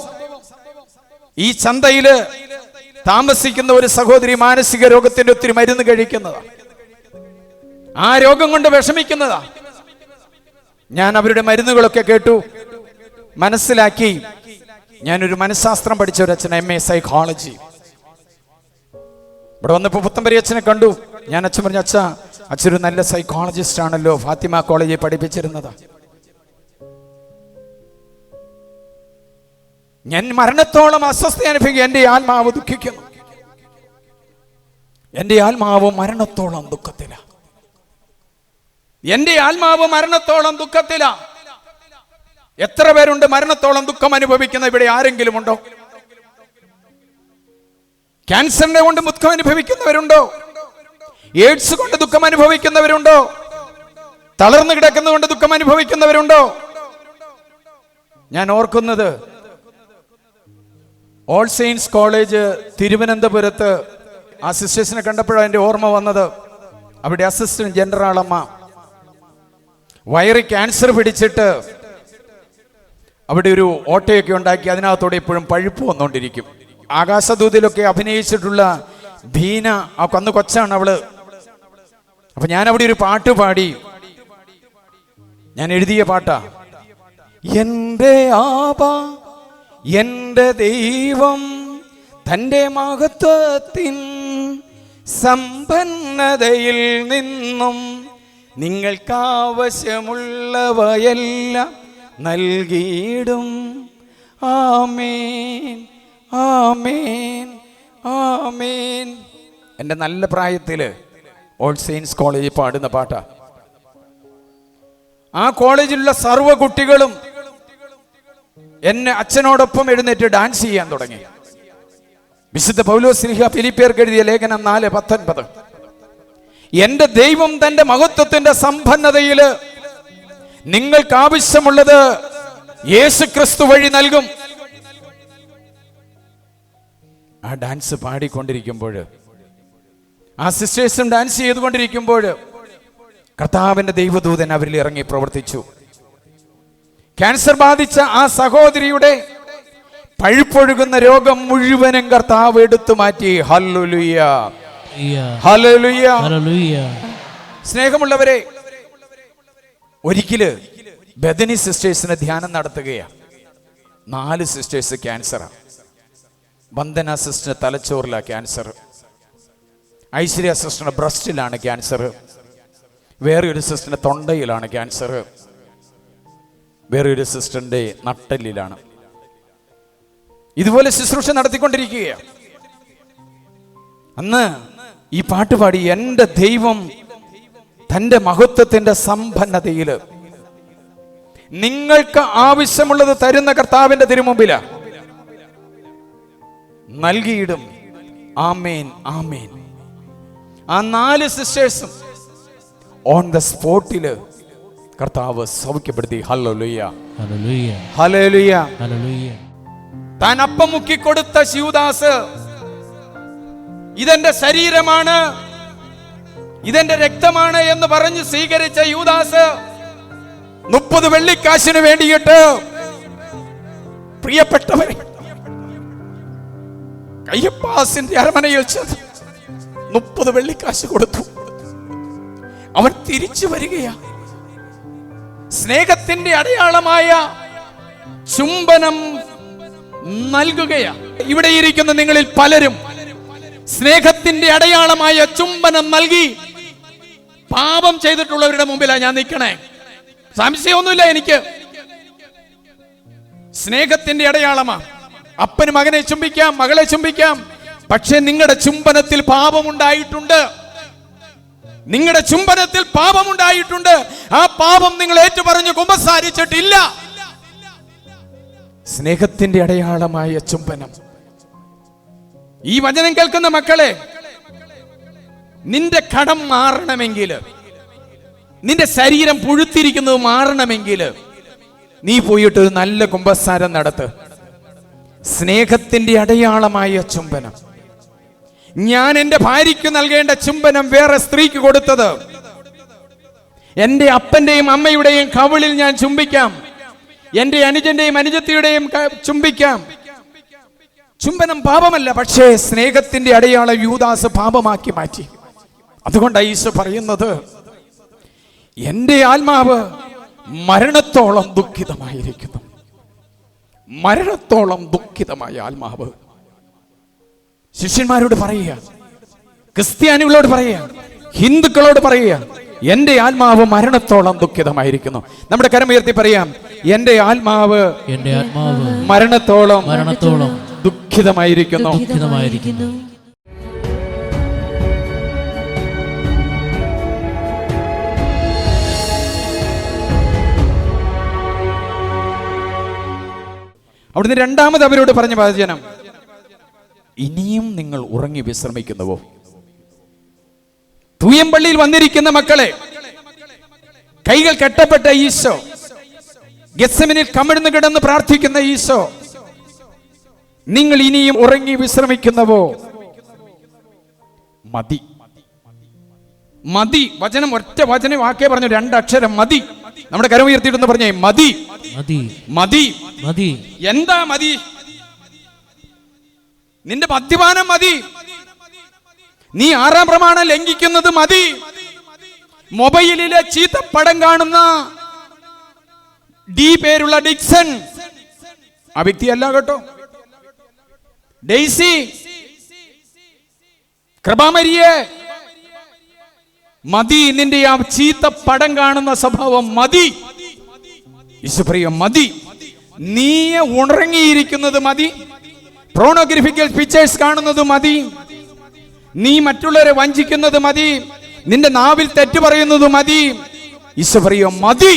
ഈ ചന്തയില് താമസിക്കുന്ന ഒരു സഹോദരി മാനസിക രോഗത്തിന്റെ ഒത്തിരി മരുന്ന് കഴിക്കുന്നതാ, ആ രോഗം കൊണ്ട് വിഷമിക്കുന്നതാ. ഞാൻ അവരുടെ മരുന്നുകളൊക്കെ കേട്ടു, മനസ്സിലാക്കി. ഞാനൊരു മനഃശാസ്ത്രം പഠിച്ച ഒരു അച്ഛൻ, MA സൈക്കോളജി. ഇവിടെ വന്നപ്പോൾ പുത്തമ്പരി അച്ഛനെ കണ്ടു. ഞാൻ അച്ഛൻ പറഞ്ഞു, അച്ഛനൊരു നല്ല സൈക്കോളജിസ്റ്റ് ആണല്ലോ, ഫാത്തിമ കോളേജിൽ പഠിപ്പിച്ചിരുന്നതാ. ഞാൻ മരണത്തോളം അസ്വസ്ഥ അനുഭവിക്കും. എന്റെ ആത്മാവ് ദുഃഖിക്കുന്നു, എന്റെ ആത്മാവ് മരണത്തോളം ദുഃഖത്തില, എന്റെ ആത്മാവ് മരണത്തോളം ദുഃഖത്തില. എത്ര പേരുണ്ട് മരണത്തോളം ദുഃഖം അനുഭവിക്കുന്ന? ഇവിടെ ആരെങ്കിലും ഉണ്ടോ? ക്യാൻസറിനെ കൊണ്ട് ദുഃഖം അനുഭവിക്കുന്നവരുണ്ടോ? എയ്ഡ്സ് കൊണ്ട് ദുഃഖം അനുഭവിക്കുന്നവരുണ്ടോ? തളർന്നു കിടക്കുന്നതുകൊണ്ട് ദുഃഖം അനുഭവിക്കുന്നവരുണ്ടോ? ഞാൻ ഓർക്കുന്നത് ഓൾ സെയിൻസ് കോളേജ് തിരുവനന്തപുരത്ത് ആ സിസ്റ്റേഴ്സിനെ കണ്ടപ്പോഴാണ് എൻ്റെ ഓർമ്മ വന്നത്. അവിടെ അസിസ്റ്റന്റ് ജനറൽ വയറ് ക്യാൻസർ പിടിച്ചിട്ട് അവിടെ ഒരു ഓട്ടയൊക്കെ ഉണ്ടാക്കി അതിനകത്തോടെ എപ്പോഴും പഴുപ്പ് വന്നുകൊണ്ടിരിക്കും. ആകാശദൂതിലൊക്കെ അഭിനയിച്ചിട്ടുള്ള ബീന, ആ അന്ന് കൊച്ചാണ് അവള്. അപ്പൊ ഞാൻ അവിടെ ഒരു പാട്ട് പാടി. ഞാൻ എഴുതിയ പാട്ടാ. എൻ്റെ ആബാ എൻ്റെ ദൈവം തൻ്റെ മഹത്വത്തിൻ സമ്പന്നതയിൽ നിന്നും നിങ്ങൾക്കാവശ്യമുള്ളവയെല്ലാം നൽകിയിടും. ആമേൻ ആമേൻ ആമേൻ. എൻ്റെ നല്ല പ്രായത്തിൽ ഓൾ സെയിൻസ് കോളേജിൽ പാടുന്ന പാട്ടാ. ആ കോളേജിലുള്ള സർവ്വ കുട്ടികളും എന്നെ അച്ഛനോടൊപ്പം എഴുന്നേറ്റ് ഡാൻസ് ചെയ്യാൻ തുടങ്ങി. വിശുദ്ധ പൗലോസ് ശ്ലീഹ ഫിലിപ്പിയർക്ക് എഴുതിയ ലേഖനം 4:19. എന്റെ ദൈവം തന്റെ മഹത്വത്തിന്റെ സമ്പന്നതയിൽ നിങ്ങൾക്ക് ആവശ്യമുള്ളത് യേശുക്രിസ്തു വഴി നൽകും. ആ ഡാൻസ് പാടിക്കൊണ്ടിരിക്കുമ്പോൾ, ആ സിസ്റ്റേഴ്സും ഡാൻസ് ചെയ്തുകൊണ്ടിരിക്കുമ്പോൾ കർത്താവിന്റെ ദൈവദൂതൻ അവരിൽ ഇറങ്ങി പ്രവർത്തിച്ചു. ക്യാൻസർ ബാധിച്ച ആ സഹോദരിയുടെ പഴുപ്പൊഴുകുന്ന രോഗം മുഴുവനും കർത്താവ് എടുത്തു മാറ്റി. ഹല്ലേലൂയ ഹല്ലേലൂയ ഹല്ലേലൂയ. സ്നേഹമുള്ളവരെ, ഒരിക്കല് ബദനി സിസ്റ്റേഴ്സിന് ധ്യാനം നടത്തുകയാണ്. 4 സിസ്റ്റേഴ്സ് ക്യാൻസറാണ്. വന്ദന സിസ്റ്റർ തലച്ചോറിലാണ് ക്യാൻസർ, ഐശ്വര്യ സിസ്റ്ററിന്റെ ബ്രസ്റ്റിലാണ് ക്യാൻസർ, വേറെ ഒരു സിസ്റ്ററിന്റെ തൊണ്ടയിലാണ് ക്യാൻസർ, വേറെ ഒരു സിസ്റ്ററിന്റെ നട്ടെല്ലിലാണ്. ഇതുപോലെ ശുശ്രൂഷ നടത്തിക്കൊണ്ടിരിക്കുകയാണ്. അന്ന് ഈ പാട്ട് പാടി, എൻ്റെ ദൈവം തന്റെ മഹത്വത്തിന്റെ സമ്പന്നതയിൽ നിങ്ങൾക്ക് ആവശ്യമുള്ളത് തരുന്ന കർത്താവിന്റെ തിരുമുമ്പില നൽകിയിടും. ആമേൻ ആമേൻ. ആ 4 സിസ്റ്റേഴ്സും ഓൺ ദ സ്പോട്ടില് കർത്താവ് സൗഖ്യപ്പെടുത്തി. ഹല്ലേലൂയ ഹല്ലേലൂയ ഹല്ലേലൂയ ഹല്ലേലൂയ. താൻ അപ്പം മുക്കിക്കൊടുത്ത ശിവദാസ്, ഇതെന്റെ ശരീരമാണ്, ഇതെന്റെ രക്തമാണ് എന്ന് പറഞ്ഞ് സ്വീകരിച്ച യൂദാസ് 30 വെള്ളിക്കാശിന് വേണ്ടിയിട്ട്, പ്രിയപ്പെട്ടവരെ, കയ്യപ്പാസിന്റെ അരമനയിൽ ചെന്ന് 30 വെള്ളിക്കാശ് കൊടുത്തു. അവൻ തിരിച്ചു വരികയാ. സ്നേഹത്തിന്റെ അടയാളമായ ചുംബനം നൽകുകയാ. ഇവിടെ ഇരിക്കുന്ന നിങ്ങളിൽ പലരും സ്നേഹത്തിന്റെ അടയാളമായ ചുംബനം നൽകി പാപം ചെയ്തിട്ടുള്ളവരുടെ മുമ്പിലാണ് ഞാൻ നിൽക്കണേ. സംശയമൊന്നുമില്ല എനിക്ക്. സ്നേഹത്തിന്റെ അടയാളമാണ്. അപ്പന് മകനെ ചുംബിക്കാം, മകളെ ചുംബിക്കാം. പക്ഷെ നിങ്ങളുടെ ചുംബനത്തിൽ പാപമുണ്ടായിട്ടുണ്ട്. നിങ്ങളുടെ ചുംബനത്തിൽ പാപമുണ്ടായിട്ടുണ്ട്. ആ പാപം നിങ്ങൾ ഏറ്റുപറഞ്ഞ് കുമ്പസാരിച്ചിട്ടില്ല. സ്നേഹത്തിന്റെ അടയാളമായ ചുംബനം. ഈ വചനം കേൾക്കുന്ന മക്കളെ, നിന്റെ കടം മാറണമെങ്കിൽ, നിന്റെ ശരീരം പുഴുത്തിരിക്കുന്നത് മാറണമെങ്കിൽ നീ പോയിട്ട് ഒരു നല്ല കുമ്പസാരം നടത്ത്. സ്നേഹത്തിന്റെ അടയാളമായ ചുംബനം. ഞാൻ എൻ്റെ ഭാര്യയ്ക്ക് നൽകേണ്ട ചുംബനം വേറെ സ്ത്രീക്ക് കൊടുത്തത്, എൻ്റെ അപ്പന്റെയും അമ്മയുടെയും കവിളിൽ ഞാൻ ചുംബിക്കാം, എൻ്റെ അനുജന്റെയും അനുജത്തിയുടെയും ചുംബിക്കാം. ചുംബനം പാപമല്ല, പക്ഷേ സ്നേഹത്തിന്റെ അടയാളം യൂദാസ് പാപമാക്കി മാറ്റി. അതുകൊണ്ടാണ് ഈശോ പറയുന്നത്, എൻ്റെ ആത്മാവ് മരണത്തോളം ദുഃഖിതമായിരിക്കുന്നു. മരണത്തോളം ദുഃഖിതമായ ആത്മാവ്. ശിഷ്യന്മാരോട് പറയുക, ക്രിസ്ത്യാനികളോട് പറയുക, ഹിന്ദുക്കളോട് പറയുക, എൻ്റെ ആത്മാവ് മരണത്തോളം ദുഃഖിതമായിരിക്കുന്നു. നമ്മുടെ കരമുയർത്തി പറയാം, എൻ്റെ ആത്മാവ് മരണത്തോളം ദുഃഖിതമായിരിക്കുന്നു. അവിടുന്ന് രണ്ടാമത് അവരോട് പറഞ്ഞ വചനം, ഇനിയും നിങ്ങൾ ഉറങ്ങി വിശ്രമിക്കുന്നുവോ? തൂയമ്പള്ളിയിൽ വന്നിരിക്കുന്ന മക്കളെ, കൈകൾ കെട്ടപ്പെട്ട ഈശോ, ഗെത്സമനിൽ കമിഴ്ന്നു കിടന്ന് പ്രാർത്ഥിക്കുന്ന ഈശോ, നിങ്ങൾ ഇനിയും ഉറങ്ങി വിശ്രമിക്കുന്നവോ? മതി, മതി. വചനം, ഒറ്റ വചനം വാക്കേ പറഞ്ഞു, 2 അക്ഷരം, മതി. നമ്മുടെ കരം ഉയർത്തിയിട്ടൊന്ന് പറഞ്ഞേ, മതി, മതി, മതി, മതി. എന്താ മതി? നിന്റെ മദ്യപാനം മതി, നീ 6-ാം പ്രമാണം ലംഘിക്കുന്നത് മതി, മൊബൈലിലെ ചീത്ത പടം കാണുന്ന ഡി പേരുള്ള ഡിക്സൺ, ആ വ്യക്തിയല്ല കേട്ടോ, ഡെയ്സി, കൃപാമരിയെ, മതി. നിന്റെ ആ ചീത്ത പടം കാണുന്ന സ്വഭാവം മതി. ഈശോപ്രിയ, മതി. നീ ഉറങ്ങിയിരിക്കുന്നത് മതി, പ്രോണോഗ്രഫിക്കൽ പിക്ചേഴ്സ് കാണുന്നത് മതി, നീ മറ്റുള്ളവരെ വഞ്ചിക്കുന്നത് മതി, നിന്റെ നാവിൽ തെറ്റു പറയുന്നത് മതി. ഈശോപ്രിയ, മതി.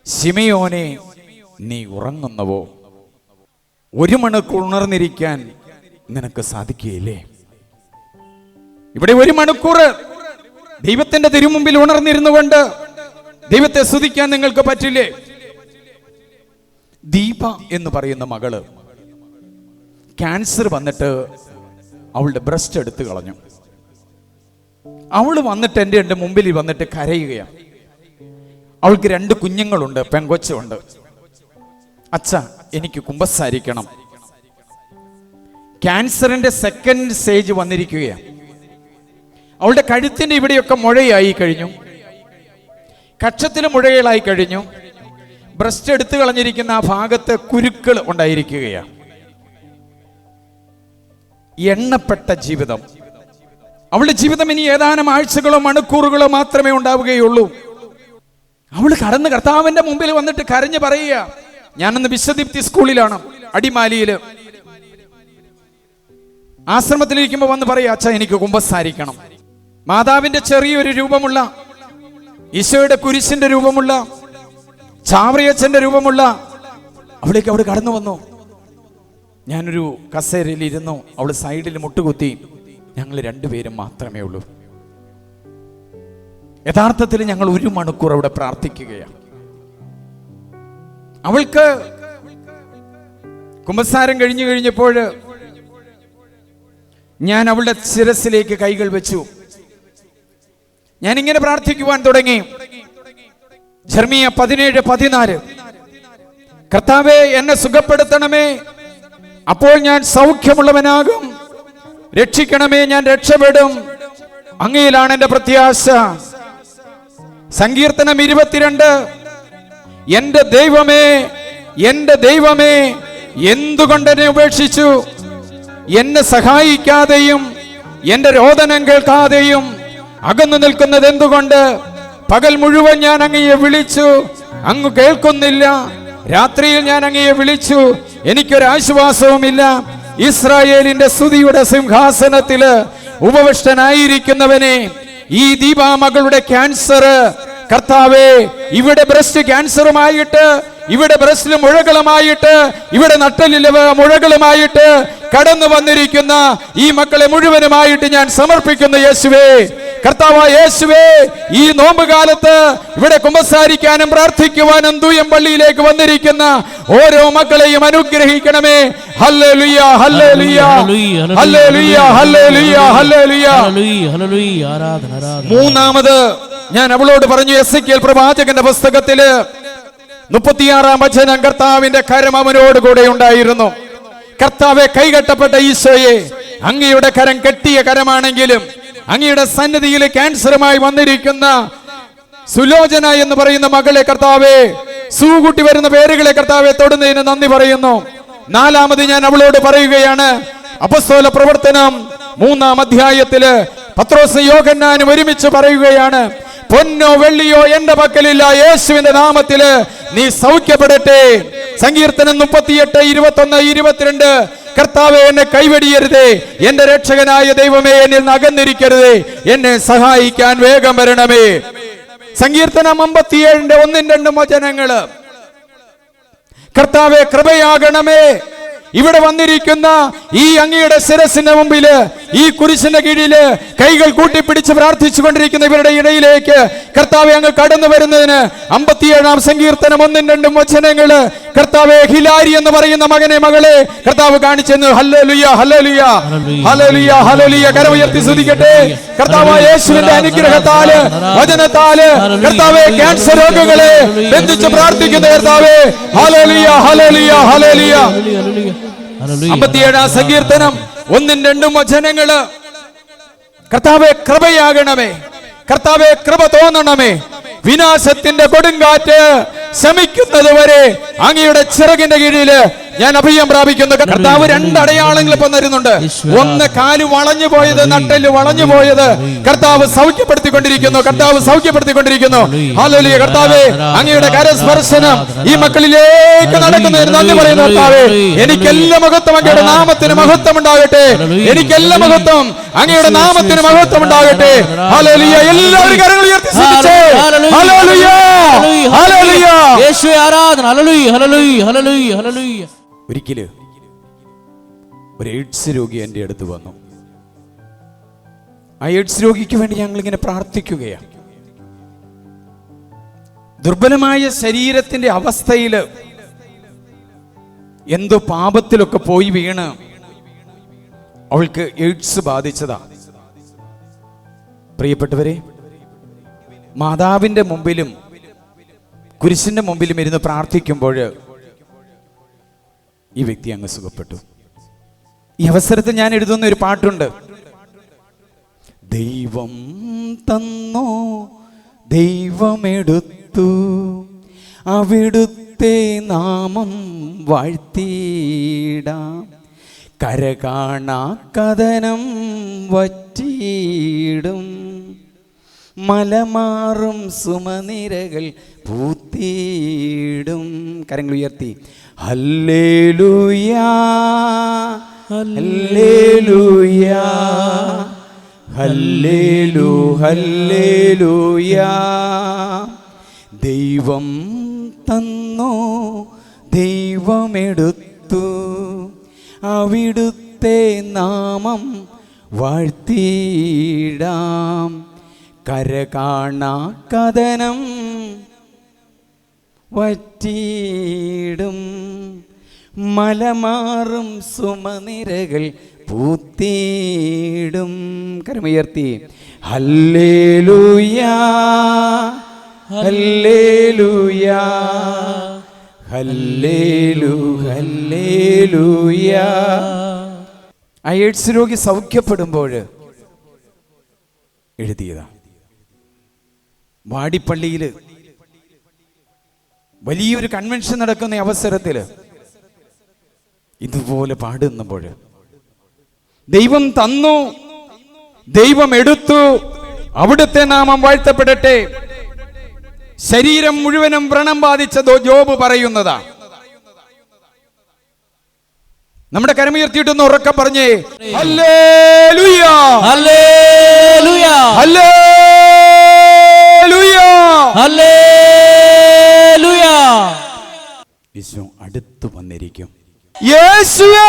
ശിമയോനെ, നീ ഉറങ്ങുന്നവോ? 1 മണിക്കൂർ ഉണർന്നിരിക്കാൻ നിനക്ക് സാധിക്കുകയില്ലേ? ഇവിടെ 1 മണിക്കൂർ ദൈവത്തിന്റെ തിരുമുമ്പിൽ ഉണർന്നിരുന്നു കൊണ്ട് ദൈവത്തെ സ്തുതിക്കാൻ നിങ്ങൾക്ക് പറ്റില്ലേ? ദീപ എന്ന് പറയുന്ന മകള് ക്യാൻസർ വന്നിട്ട് അവളുടെ ബ്രസ്റ്റ് എടുത്തു കളഞ്ഞു. അവള് വന്നിട്ട് എൻ്റെ മുമ്പിൽ വന്നിട്ട് കരയുകയാണ്. അവൾക്ക് 2 കുഞ്ഞുങ്ങളുണ്ട്, പെങ്കൊച്ചുണ്ട്. അച്ഛാ, എനിക്ക് കുമ്പസാരിക്കണം. ക്യാൻസറിന്റെ 2nd സ്റ്റേജ് വന്നിരിക്കുകയാണ്. അവളുടെ കഴുത്തിന്റെ ഇവിടെയൊക്കെ മുഴയായി കഴിഞ്ഞു, കക്ഷത്തിന് മുഴകളായി കഴിഞ്ഞു, ബ്രസ്റ്റ് എടുത്തു കളഞ്ഞിരിക്കുന്ന ആ ഭാഗത്ത് കുരുക്കൾ ഉണ്ടായിരിക്കുകയാണ്. എണ്ണപ്പെട്ട ജീവിതം. അവളുടെ ജീവിതം ഇനി ഏതാനും ആഴ്ചകളോ മണിക്കൂറുകളോ മാത്രമേ ഉണ്ടാവുകയുള്ളൂ. അവൾ കടന്ന് കർത്താവിന്റെ മുമ്പിൽ വന്നിട്ട് കരഞ്ഞു പറയുക. ഞാനന്ന് വിശ്വദീപ്തി സ്കൂളിലാണ്, അടിമാലിയില് ആശ്രമത്തിലിരിക്കുമ്പോൾ വന്ന് പറയുക, അച്ഛാ എനിക്ക് കുമ്പസാരിക്കണം. മാതാവിന്റെ ചെറിയൊരു രൂപമുള്ള, ഈശോയുടെ കുരിശിന്റെ രൂപമുള്ള, ചാവറിയച്ഛന്റെ രൂപമുള്ള അവിടേക്ക് അവിടെ കടന്നു വന്നു. ഞാനൊരു കസേരയിൽ ഇരുന്നു, അവള് സൈഡിൽ മുട്ടുകുത്തി. ഞങ്ങൾ 2 പേരും മാത്രമേ ഉള്ളൂ. യഥാർത്ഥത്തിൽ ഞങ്ങൾ 1 മണിക്കൂർ അവിടെ പ്രാർത്ഥിക്കുകയാണ്. അവൾക്ക് കുമ്പസാരം കഴിഞ്ഞപ്പോൾ ഞാൻ അവളുടെ ശിരസിലേക്ക് കൈകൾ വെച്ചു. ഞാൻ ഇങ്ങനെ പ്രാർത്ഥിക്കുവാൻ തുടങ്ങി. ജെറമിയ 17:14, കർത്താവേ എന്നെ സുഖപ്പെടുത്തണമേ, അപ്പോൾ ഞാൻ സൗഖ്യമുള്ളവനാകും. രക്ഷിക്കണമേ, ഞാൻ രക്ഷപ്പെടും. അങ്ങയിലാണ് എന്റെ പ്രത്യാശ. സങ്കീർത്തനം 22, എന്റെ ദൈവമേ, എന്റെ ദൈവമേ, എന്തുകൊണ്ട് എന്നെ ഉപേക്ഷിച്ചു? എന്നെ സഹായിക്കാതെയും എന്റെ രോദനം കേൾക്കാതെയും അകന്നു നിൽക്കുന്നത് എന്തുകൊണ്ട്? പകൽ മുഴുവൻ ഞാൻ അങ്ങയെ വിളിച്ചു, അങ്ങ് കേൾക്കുന്നില്ല. രാത്രിയിൽ ഞാൻ അങ്ങയെ വിളിച്ചു, എനിക്കൊരാശ്വാസവുമില്ല. ഇസ്രായേലിന്റെ സ്തുതിയുടെ സിംഹാസനത്തില് ഉപവിഷ്ടനായിരിക്കുന്നവനെ, ഈ ദീപാമകളുടെ ക്യാൻസർ, കർത്താവേ, ഇവിടെ ബ്രസ്റ്റ് ക്യാൻസറുമായിട്ട്, ഇവിടെ ബ്രസ്റ്റിൽ മുഴകളുമായിട്ട്, ഇവിടെ നട്ടലിലെ മുഴകളുമായിട്ട് കടന്നു വന്നിരിക്കുന്ന ഈ മക്കളെ മുഴുവനുമായിട്ട് ഞാൻ സമർപ്പിക്കുന്നു യേശുവേ. കർത്താവായ യേശുവേ, ഈ നോമ്പ് കാലത്ത് ഇവിടെ കുമ്പസാരിക്കാനും പ്രാർത്ഥിക്കുവാനും തൂയം പള്ളിയിലേക്ക് വന്നിരിക്കുന്ന ഓരോ മക്കളെയും അനുഗ്രഹിക്കണമേ. ഹല്ലേലൂയ, ഹല്ലേലൂയ, ഹല്ലേലൂയ, ഹല്ലേലൂയ, ഹല്ലേലൂയ. മൂന്നാമത് ഞാൻ അവളോട് പറഞ്ഞു, എസെക്കിയേൽ പ്രവാചകന്റെ പുസ്തകത്തില് 36-ാം വചനം, കർത്താവിന്റെ കരം അവനോട് കൂടെ ഉണ്ടായിരുന്നു. കർത്താവെ, കൈകെട്ടപ്പെട്ട ഈശോയെ, അങ്ങയുടെ കരം കെട്ടിയ കരമാണെങ്കിലും അങ്ങയുടെ സന്നിധിയിൽ ക്യാൻസറുമായി വന്നിരിക്കുന്ന സുലോചന എന്ന് പറയുന്ന മകളെ കർത്താവെ, സൂകൂട്ടി വരുന്ന പേരുകളെ കർത്താവെ തൊടുന്നതിന് നന്ദി പറയുന്നു. 4-ാമത് ഞാൻ അവളോട് പറയുകയാണ്, അപ്പോസ്തല പ്രവർത്തനം 3-ാം അധ്യായത്തില് പത്രോസും യോഹന്നാനും ഒരുമിച്ച് പറയുകയാണ്, പൊന്നോ വെള്ളിയോ എന്റെ പക്കലില്ല, യേശുവിന്റെ നാമത്തില് നീ സൗഖ്യപ്പെടട്ടെ. സങ്കീർത്തനം 38, 21, 22, കർത്താവേ എന്നെ കൈവെടിയരുതേ, എന്റെ രക്ഷകനായ ദൈവമേ എന്നിൽ നിന്ന് അകന്നിരിക്കരുതേ, എന്നെ സഹായിക്കാൻ വേഗം വരണമേ. സങ്കീർത്തനം 57-ന്റെ 1-2 വചനങ്ങള്, കർത്താവേ കൃപയാകണമേ. ഇവിടെ വന്നിരിക്കുന്ന ഈ അങ്ങയുടെ ശിരസിന്റെ മുമ്പില്, ഈ കുരിശിന്റെ കീഴില് കൈകൾ കൂട്ടിപ്പിടിച്ച് പ്രാർത്ഥിച്ചു കൊണ്ടിരിക്കുന്ന ഇവരുടെ ഇടയിലേക്ക് കർത്താവെ അങ്ങ് കടന്നു വരുന്നതിന് 57-ാം സങ്കീർത്തനം 1-2 വചനങ്ങള്, കർത്താവെ ഹിലാരി എന്ന് പറയുന്ന മകനെ മകളെ കർത്താവ് കാണിച്ചെന്ന്. ഹല്ലേലൂയ, ഹല്ലേലൂയ, ഹല്ലേലൂയ, ഹല്ലേലൂയ. കരമുയർത്തി സ്തുതിക്കട്ടെ. കർത്താവായ യേശുവിന്റെ അനുഗ്രഹത്താല്, വചനത്താല് കർത്താവെ ക്യാൻസർ രോഗികളെ ബന്ധിച്ച് പ്രാർത്ഥിക്കുന്ന കർത്താവെ, ഹല്ലേലൂയ, ഹല്ലേലൂയ, ഹല്ലേലൂയ. 57-ാം സങ്കീർത്തനം 1-2 വചനങ്ങള്, കർത്താവെ കൃപയാകണമേ, കർത്താവെ കൃപ തോന്നണമേ. വിനാശത്തിന്റെ കൊടുങ്കാറ്റ് ശമിക്കുന്നത് വരെ അങ്ങയുടെ ചിറകിന്റെ കീഴില് ഞാൻ അഭയം പ്രാപിക്കുന്നു. കർത്താവ് 2 അടയാളങ്ങൾ ഇപ്പൊ തരുന്നുണ്ട്. ഒന്ന്, കാല് വളഞ്ഞു പോയത്, നട്ടെല്ല് വളഞ്ഞു പോയത് കർത്താവ് സൗഖ്യപ്പെടുത്തിക്കൊണ്ടിരിക്കുന്നു. കർത്താവ് സൗഖ്യപ്പെടുത്തിക്കൊണ്ടിരിക്കുന്നു. ഹല്ലേലൂയ. കർത്താവേ, അങ്ങയുടെ കരസ്പർശനം ഈ മക്കളിലേക്ക് നടക്കുന്നതിന് നന്ദി പറയുന്നു. കർത്താവേ, എനിക്കെല്ലാ മഹത്വം അങ്ങയുടെ നാമത്തിന് മഹത്വം ഉണ്ടാകട്ടെ. എനിക്കെല്ലാ മഹത്വം അങ്ങയുടെ നാമത്തിന് മഹത്വം ഉണ്ടാകട്ടെ. ഹല്ലേലൂയ. എല്ലാവരും കരങ്ങൾ ഉയർത്തി സ്തുതിച്ചേ. ഹല്ലേലൂയ, ഹല്ലേലൂയ. യേശുവേ ആരാധന. ഹല്ലേലൂയ, ഹല്ലേലൂയ, ഹല്ലേലൂയ, ഹല്ലേലൂയ. ഒരിക്കല് ഒരു എയ്ഡ്സ് രോഗി എൻ്റെ അടുത്ത് വന്നു. ആ എയ്ഡ്സ് രോഗിക്ക് വേണ്ടി ഞങ്ങൾ ഇങ്ങനെ പ്രാർത്ഥിക്കുകയാണ്. ദുർബലമായ ശരീരത്തിന്റെ അവസ്ഥയിൽ എന്തോ പാപത്തിലൊക്കെ പോയി വീണ് അവൾക്ക് എയ്ഡ്സ് ബാധിച്ചതാ. പ്രിയപ്പെട്ടവരെ, മാതാവിന്റെ മുമ്പിലും കുരിശിന്റെ മുമ്പിലും ഇരുന്ന് പ്രാർത്ഥിക്കുമ്പോൾ ഈ വ്യക്തി അങ്ങ് സുഖപ്പെട്ടു. ഈ അവസരത്തിൽ ഞാൻ എഴുതുന്ന ഒരു പാട്ടുണ്ട്. ദൈവം തന്നോ ദൈവമെടുത്തു, അവിടുത്തെ നാമം വാഴ്ത്തിയിടാം, കരകാണാ കഥനം വറ്റിയിടും, മലമാറും സുമനിരകൾ പൂത്തിയിടും. കരങ്ങൾ ഉയർത്തി ഹല്ലേലൂയാ ഹല്ലേലൂയാ ഹല്ലേലൂ ഹല്ലേലൂയാ. ദൈവം തന്നോ ദൈവമെടുത്തു, അവിടുത്തെ നാമം വാഴ്ത്തിയിടാം, കരകാണാ കഥനം വറ്റിയിടും, മലമാറും സുമനിരകൾ പൂത്തിയിടും. കരമുയർത്തി ഹല്ലേലൂയാ ഹല്ലേലൂയാ ഹല്ലേലൂ ഹല്ലേലൂയാ. ആ എയ്ഡ്സ് രോഗി സൗഖ്യപ്പെടുമ്പോൾ എഴുതിയതാ. വാടിപ്പള്ളിയിൽ വലിയൊരു കൺവെൻഷൻ നടക്കുന്ന അവസരത്തിൽ ഇതുപോലെ പാടുന്നപ്പോൾ ദൈവം തന്നു ദൈവം എടുത്തു, അവിടുത്തെ നാമം വാഴ്ത്തപ്പെടട്ടെ, ശരീരം മുഴുവനും വ്രണം ബാധിച്ചതോ ജോബ് പറയുന്നതാ. നമ്മുടെ കരമുയർത്തിയിട്ടൊന്ന് ഉറക്കം പറഞ്ഞേ ഹല്ലേലൂയാ ഹല്ലേലൂയാ ഹല്ലേലൂയാ ഹല്ലേലൂയാ. യേശു അടുത്തു വന്നിരിക്കും. യേശുവേ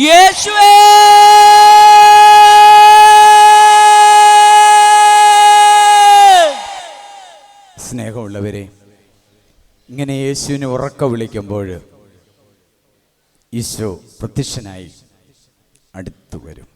യേശുവേ സ്നേഹമുള്ളവരെ, ഇങ്ങനെ യേശുവിനെ ഉറക്ക വിളിക്കുമ്പോൾ ഈശോ പ്രത്യക്ഷനായി അടുത്തു വരും.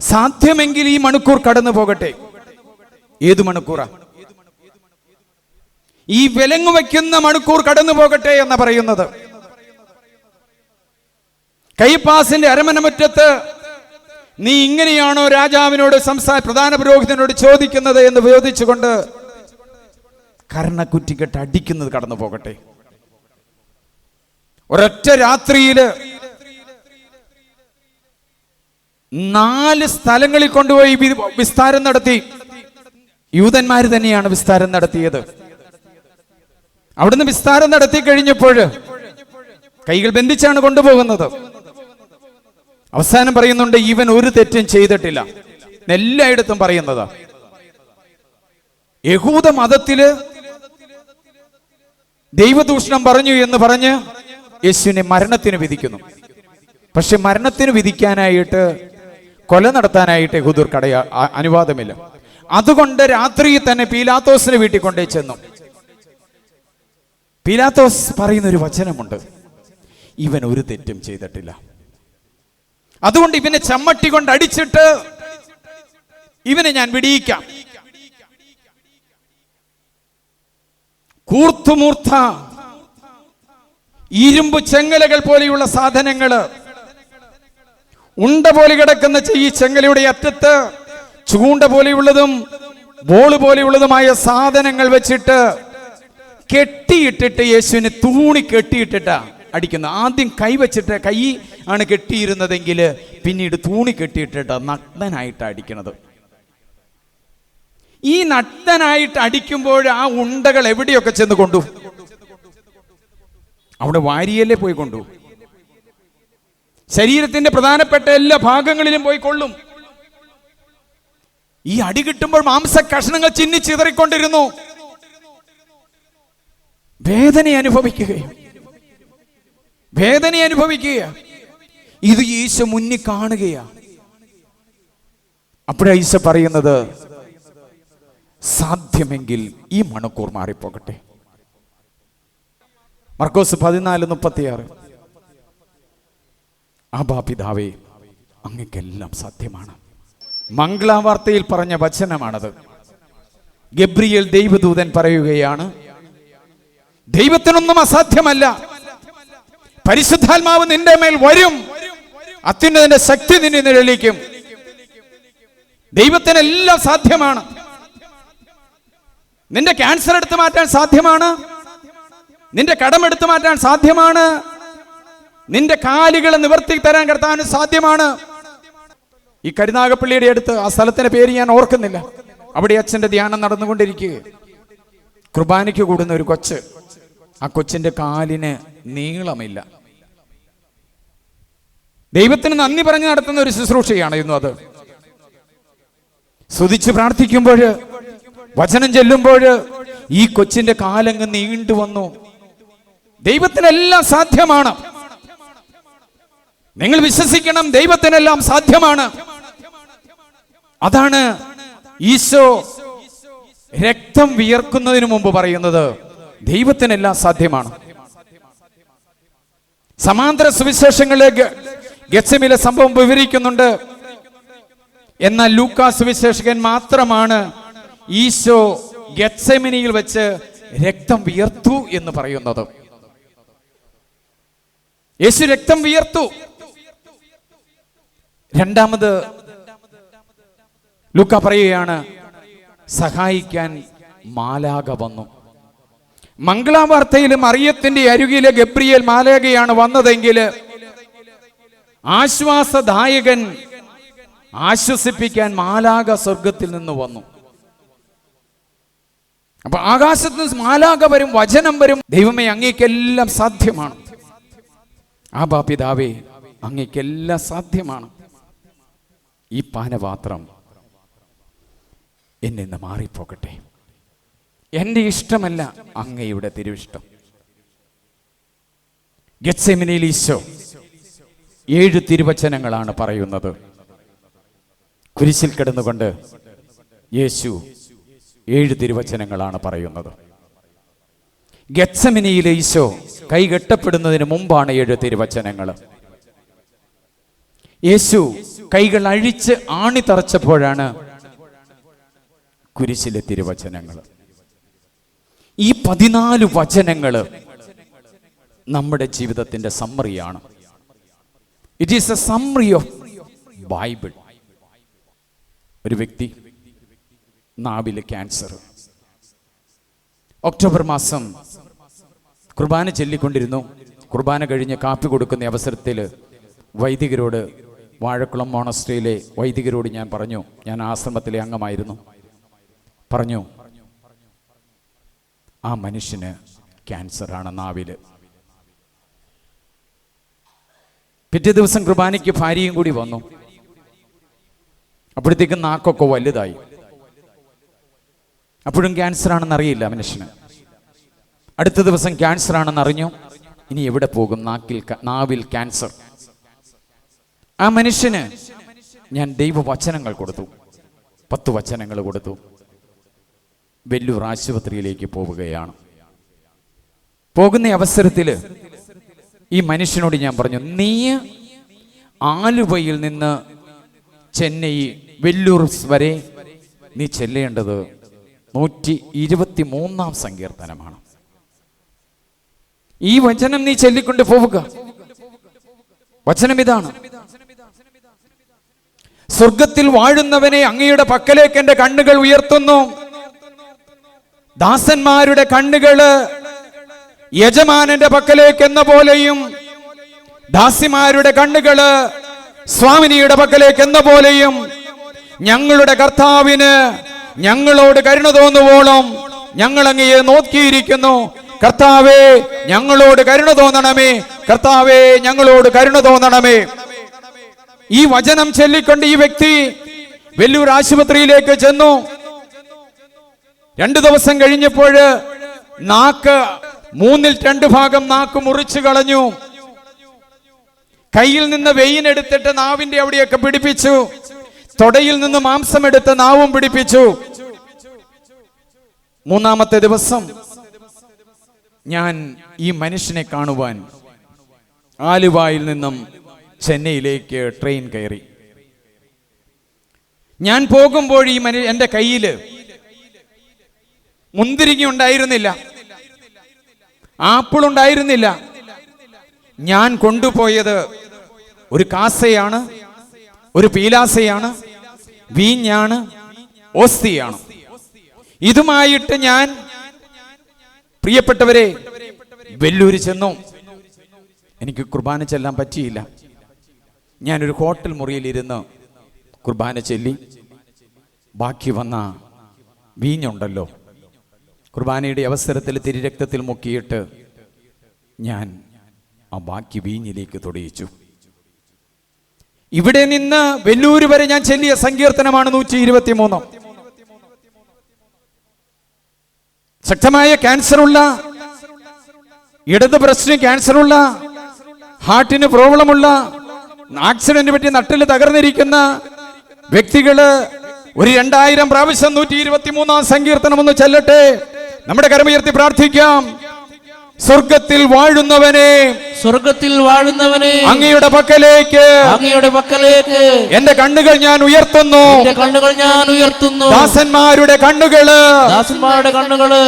സാധ്യമെങ്കിൽ ഈ മണിക്കൂർ കടന്നു പോകട്ടെ. ഏതു മണിക്കൂറാ? ഈ വിലങ്ങു വയ്ക്കുന്ന മണിക്കൂർ കടന്നു പോകട്ടെ എന്ന് പറയുന്നത്. കയ്യപ്പാസിന്റെ അരമനമുറ്റത്ത് നീ ഇങ്ങനെയാണോ രാജാവിനോട് പ്രധാന പുരോഹിതനോട് ചോദിക്കുന്നത് എന്ന് ചോദിച്ചുകൊണ്ട് കർണക്കുറ്റിക്കെട്ട് അടിക്കുന്നത് കടന്നു പോകട്ടെ. ഒരൊറ്റ രാത്രിയില് 4 സ്ഥലങ്ങളിൽ കൊണ്ടുപോയി വിസ്താരം നടത്തി. യൂതന്മാര് തന്നെയാണ് വിസ്താരം നടത്തിയത്. അവിടുന്ന് വിസ്താരം നടത്തി കഴിഞ്ഞപ്പോൾ കൈകൾ ബന്ധിച്ചാണ് കൊണ്ടുപോകുന്നത്. അവസാനം പറയുന്നുണ്ട് ഇവൻ ഒരു തെറ്റും ചെയ്തിട്ടില്ല. എല്ലായിടത്തും പറയുന്നതാ. യഹൂദ മതത്തില് ദൈവദൂഷണം പറഞ്ഞു എന്ന് പറഞ്ഞ് യേശുവിനെ മരണത്തിന് വിധിക്കുന്നു. പക്ഷെ മരണത്തിന് വിധിക്കാനായിട്ട്, കൊല നടത്താനായിട്ട് യഹൂദർക്ക് അനുവാദമില്ല. അതുകൊണ്ട് രാത്രിയിൽ തന്നെ പീലാത്തോസിന്റെ വീട്ടിൽ കൊണ്ടേ ചെന്നു. പീലാത്തോസ് പറയുന്നൊരു വചനമുണ്ട്, ഇവൻ ഒരു തെറ്റും ചെയ്തിട്ടില്ല, അതുകൊണ്ട് ഇവനെ ചമ്മട്ടി കൊണ്ട് അടിച്ചിട്ട് ഇവനെ ഞാൻ വിടിയിക്കാം. കൂർത്തുമൂർത്ത ഇരുമ്പ് ചെങ്ങലകൾ പോലെയുള്ള സാധനങ്ങള്, ഉണ്ട പോലെ കിടക്കുന്ന ഈ ചെങ്ങലയുടെ അറ്റത്ത് ചൂണ്ട പോലെയുള്ളതും ബോള് പോലെയുള്ളതുമായ സാധനങ്ങൾ വെച്ചിട്ട് കെട്ടിയിട്ടിട്ട് യേശുവിനെ തൂണി കെട്ടിയിട്ടിട്ടാ അടിക്കുന്നത്. ആദ്യം കൈ വെച്ചിട്ട്, കൈ ആണ് കെട്ടിയിരുന്നതെങ്കിൽ പിന്നീട് തൂണി കെട്ടിയിട്ടിട്ട് നഗ്നനായിട്ട് അടിക്കണത്. ഈ നഗ്നനായിട്ട് അടിക്കുമ്പോൾ ആ ഉണ്ടകൾ എവിടെയൊക്കെ ചെന്ന് കൊണ്ടു? അവിടെ വാരിയല്ലേ പോയി കൊണ്ടു. ശരീരത്തിന്റെ പ്രധാനപ്പെട്ട എല്ലാ ഭാഗങ്ങളിലും പോയി കൊള്ളും. ഈ അടി കിട്ടുമ്പോൾ മാംസ കഷ്ണങ്ങൾ ചിന്നിച്ചിതറിക്കൊണ്ടിരുന്നു. വേദന അനുഭവിക്കുക. ഇത് ഈശോ മുന്നിൽ കാണുകയാ. അപ്പോഴാ ഈശോ പറയുന്നത്, സാധ്യമെങ്കിൽ ഈ മണിക്കൂർ മാറിപ്പോകട്ടെ. മർക്കോസ് 14:36. ആബാ പിതാവേ, അങ്ങക്കെല്ലാം സാധ്യമാണ്. മംഗളവാർത്തയിൽ പറഞ്ഞ വചനമാണത്. ഗബ്രിയേൽ ദൈവദൂതൻ പറയുകയാണ്, ദൈവത്തിനൊന്നും അസാധ്യമല്ല. പരിശുദ്ധാത്മാവ് നിന്റെ മേൽ വരും, അത്യുന്നതന്റെ ശക്തി നിന്നെ നിഴലിക്കും. ദൈവത്തിനെല്ലാം സാധ്യമാണ്. നിന്റെ ക്യാൻസർ എടുത്തു മാറ്റാൻ സാധ്യമാണ്. നിന്റെ കടമെടുത്തു മാറ്റാൻ സാധ്യമാണ്. നിന്റെ കാലുകൾ നിവർത്തി തരാൻ കർത്താവിന് സാധ്യമാണ്. ഈ കരുനാഗപ്പള്ളിയുടെ അടുത്ത്, ആ സ്ഥലത്തിന്റെ പേര് ഞാൻ ഓർക്കുന്നില്ല, അവിടെ അച്ഛന്റെ ധ്യാനം നടന്നുകൊണ്ടിരിക്കുക. കുർബാനയ്ക്ക് കൂടുന്ന ഒരു കൊച്ച്, ആ കൊച്ചിന്റെ കാലിന് നീളമില്ല. ദൈവത്തിന് നന്ദി പറഞ്ഞ് നടത്തുന്ന ഒരു ശുശ്രൂഷയാണ് ഇന്നും അത്. സ്തുതിച്ച് പ്രാർത്ഥിക്കുമ്പോൾ, വചനം ചെല്ലുമ്പോൾ ഈ കൊച്ചിന്റെ കാലങ്ങ് നീണ്ടു വന്നു. ദൈവത്തിനെല്ലാം സാധ്യമാണ്. നിങ്ങൾ വിശ്വസിക്കണം, ദൈവത്തിനെല്ലാം സാധ്യമാണ്. അതാണ് ഈശോ രക്തം വിയർക്കുന്നതിന് മുമ്പ് പറയുന്നത്, ദൈവത്തിനെല്ലാം സാധ്യമാണ്. സമാന്തര സുവിശേഷങ്ങളിലെ ഗെത്സെമനിയിലെ സംഭവം വിവരിക്കുന്നുണ്ട്. എന്നാൽ ലൂക്കാ സുവിശേഷകൻ മാത്രമാണ് ഈശോ ഗെത്സെമനിയിൽ വെച്ച് രക്തം വിയർത്തു എന്ന് പറയുന്നത്. യേശു രക്തം വിയർത്തു. രണ്ടാമത് ലൂക്ക പറയുകയാണ്, സഹായിക്കാൻ മാലാഖ വന്നു. മംഗളവാർത്തയിലും മറിയത്തിന്റെ അരികിലെ ഗബ്രിയേൽ മാലാഖയാണ് വന്നതെങ്കിൽ ആശ്വാസദായകൻ, ആശ്വസിപ്പിക്കാൻ മാലാഖ സ്വർഗത്തിൽ നിന്ന് വന്നു. അപ്പൊ ആകാശത്ത് നിന്ന് മാലാഖ വരും, വചനം വരും. ദൈവമേ, അങ്ങേക്കെല്ലാം സാധ്യമാണ്. ആബാ പിതാവേ, അങ്ങേക്കെല്ലാം സാധ്യമാണ്. ഈ പാനപാത്രം എന്നിൽ നിന്ന് മാറിപ്പോകട്ടെ. എന്റെ ഇഷ്ടമല്ല, അങ്ങയുടെ തിരുവിഷ്ടം. ഗെത്സെമനിയിൽ ഈശോ 7 തിരുവചനങ്ങളാണ് പറയുന്നത്. കുരിശിൽ കിടന്നുകൊണ്ട് യേശു 7 തിരുവചനങ്ങളാണ് പറയുന്നത്. ഗെത്സെമനിയിലെ ഈശോ കൈകെട്ടപ്പെടുന്നതിന് മുമ്പാണ് 7 തിരുവചനങ്ങൾ. യേശു കൈകൾ അഴിച്ച് ആണി തറച്ചപ്പോഴാണ് കുരിശിലെ തിരുവചനങ്ങൾ. ഈ 14 വചനങ്ങൾ നമ്മുടെ ജീവിതത്തിന്റെ സമ്മറിയാണ്. It is a summary of Bible. ഒരു വ്യക്തി, നാവിലെ ക്യാൻസർ. ഒക്ടോബർ മാസം കുർബാന ചൊല്ലിക്കൊണ്ടിരുന്നു. കുർബാന കഴിഞ്ഞ് കാപ്പി കൊടുക്കുന്ന അവസരത്തിൽ വൈദികരോട്, വാഴക്കുളം മോണസ്ട്രിയിലെ വൈദികരോട് ഞാൻ പറഞ്ഞു, ഞാൻ ആശ്രമത്തിലെ അംഗമായിരുന്നു, പറഞ്ഞു, ആ മനുഷ്യന് ക്യാൻസറാണ് നാവില്. പിറ്റേ ദിവസം കുർബാനയ്ക്ക് ഭാര്യയും കൂടി വന്നു. അപ്പോഴത്തേക്കും നാക്കൊക്കെ വലുതായി. അപ്പോഴും ക്യാൻസർ ആണെന്ന് അറിയില്ല മനുഷ്യന്. അടുത്ത ദിവസം ക്യാൻസർ ആണെന്ന് അറിഞ്ഞു. ഇനി എവിടെ പോകും? നാവിൽ ക്യാൻസർ. ആ മനുഷ്യന് ഞാൻ ദൈവവചനങ്ങൾ കൊടുത്തു, 10 വചനങ്ങൾ കൊടുത്തു. വെല്ലൂർ ആശുപത്രിയിലേക്ക് പോവുകയാണ്. പോകുന്ന അവസരത്തിൽ ഈ മനുഷ്യനോട് ഞാൻ പറഞ്ഞു, നീ ആലുവയിൽ നിന്ന് ചെന്നൈ വെല്ലൂർ വരെ നീ ചെല്ലേണ്ടത് 123-ാം സങ്കീർത്തനമാണ്. ഈ വചനം നീ ചൊല്ലിക്കൊണ്ട് പോവുക. വചനം ഇതാണ്, സ്വർഗത്തിൽ വാഴുന്നവനെ അങ്ങയുടെ പക്കലേക്ക് എന്റെ കണ്ണുകൾ ഉയർത്തുന്നു. ദാസന്മാരുടെ കണ്ണുകള് യജമാനന്റെ പക്കലേക്ക് എന്ന പോലെയും ദാസിമാരുടെ കണ്ണുകള് സ്വാമിനിയുടെ പക്കലേക്ക് എന്ന പോലെയും ഞങ്ങളുടെ കർത്താവിന് ഞങ്ങളോട് കരുണ തോന്നുവോളം ഞങ്ങൾ അങ്ങയെ നോക്കിയിരിക്കുന്നു. കർത്താവേ, ഞങ്ങളോട് കരുണ തോന്നണമേ. കർത്താവേ, ഞങ്ങളോട് കരുണ തോന്നണമേ. ഈ വചനം ചൊല്ലിക്കൊണ്ട് ഈ വ്യക്തി വെല്ലൂർ ആശുപത്രിയിലേക്ക് ചെന്നു. 2 ദിവസം കഴിഞ്ഞപ്പോൾ നാക്ക് 3/2 ഭാഗം നാക്ക് മുറിച്ചു കളഞ്ഞു. കയ്യിൽ നിന്ന് വെയിൻ എടുത്തിട്ട് നാവിന്റെ അവിടെയൊക്കെ പിടിപ്പിച്ചു. തൊടയിൽ നിന്ന് മാംസം എടുത്ത് നാവും പിടിപ്പിച്ചു. 3-ാമത്തെ ദിവസം ഞാൻ ഈ മനുഷ്യനെ കാണുവാൻ ആലുവായിൽ നിന്നും ചെന്നൈയിലേക്ക് ട്രെയിൻ കയറി. ഞാൻ പോകുമ്പോൾ എൻ്റെ കയ്യിൽ മുന്തിരിങ്ങ ഉണ്ടായിരുന്നില്ല, ആപ്പിൾ ഉണ്ടായിരുന്നില്ല. ഞാൻ കൊണ്ടുപോയത് ഒരു കാസയാണ്, ഒരു പീലാസയാണ്, വീഞ്ഞാണ്, ഓസ്തിയാണ്. ഇതുമായിട്ട് ഞാൻ, പ്രിയപ്പെട്ടവരെ, വെല്ലൂര് ചെന്നു. എനിക്ക് കുർബാന ചെല്ലാൻ പറ്റിയില്ല. ഞാനൊരു ഹോട്ടൽ മുറിയിലിരുന്ന് കുർബാന ചൊല്ലി. ബാക്കി വന്ന വീഞ്ഞുണ്ടല്ലോ, കുർബാനയുടെ അവസരത്തിൽ തിരുരക്തത്തിൽ മുക്കിയിട്ട് ഞാൻ ആ ബാക്കി വീഞ്ഞിലേക്ക് തൊടിയിച്ചു. ഇവിടെ നിന്ന് വെല്ലൂര് വരെ ഞാൻ ചൊല്ലിയ സങ്കീർത്തനമാണ് 123. ശക്തമായ ക്യാൻസറുള്ള, ഇടത് ബ്രസ്റ്റിന് ക്യാൻസറുള്ള, ഹാർട്ടിന് പ്രോബ്ലമുള്ള, ആക്സിഡന്റ് പറ്റി നട്ടില് തകർന്നിരിക്കുന്ന വ്യക്തികള് ഒരു 2000 പ്രാവശ്യം 123 സങ്കീർത്തനം ഒന്ന് ചൊല്ലട്ടെ. നമ്മുടെ കരമുയർത്തി പ്രാർത്ഥിക്കാം. സ്വർഗത്തിൽ വാഴുന്നവനെ, സ്വർഗത്തിൽ വാഴുന്നവനെ, അങ്ങയുടെ പക്കലേക്ക്, അങ്ങയുടെ പക്കലേക്ക് എന്റെ കണ്ണുകൾ ഞാൻ ഉയർത്തുന്നു. എന്റെ കണ്ണുകൾ ഞാൻ ഉയർത്തുന്നു. ദാസന്മാരുടെ കണ്ണുകള്, ദാസന്മാരുടെ കണ്ണുകള്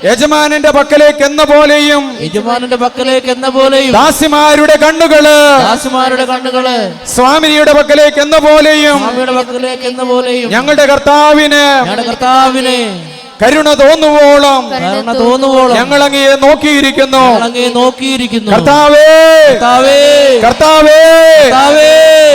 യജമാനന്റെ പക്കലേക്ക് എന്ന പോലെയും, യജമാനന്റെ പക്കലേക്ക് എന്ന പോലെയും, ദാസിമാരുടെ കണ്ണുകള്, ദാസിമാരുടെ കണ്ണുകള് സ്വാമിനിയുടെ പക്കലേക്ക് എന്ന പോലെയും, സ്വാമിയുടെ പക്കലേക്ക് എന്ന പോലെയും ഞങ്ങളുടെ കർത്താവിന്, ഞങ്ങളുടെ കർത്താവിനെ കരുണ തോന്നുവോളം, കരുണ തോന്നുവോളം ഞങ്ങൾ അങ്ങയെ നോക്കിയിരിക്കുന്നു. അങ്ങയെ നോക്കിയിരിക്കുന്നു. കർത്താവേ, കർത്താവേ, കർത്താവേ, കർത്താവേ,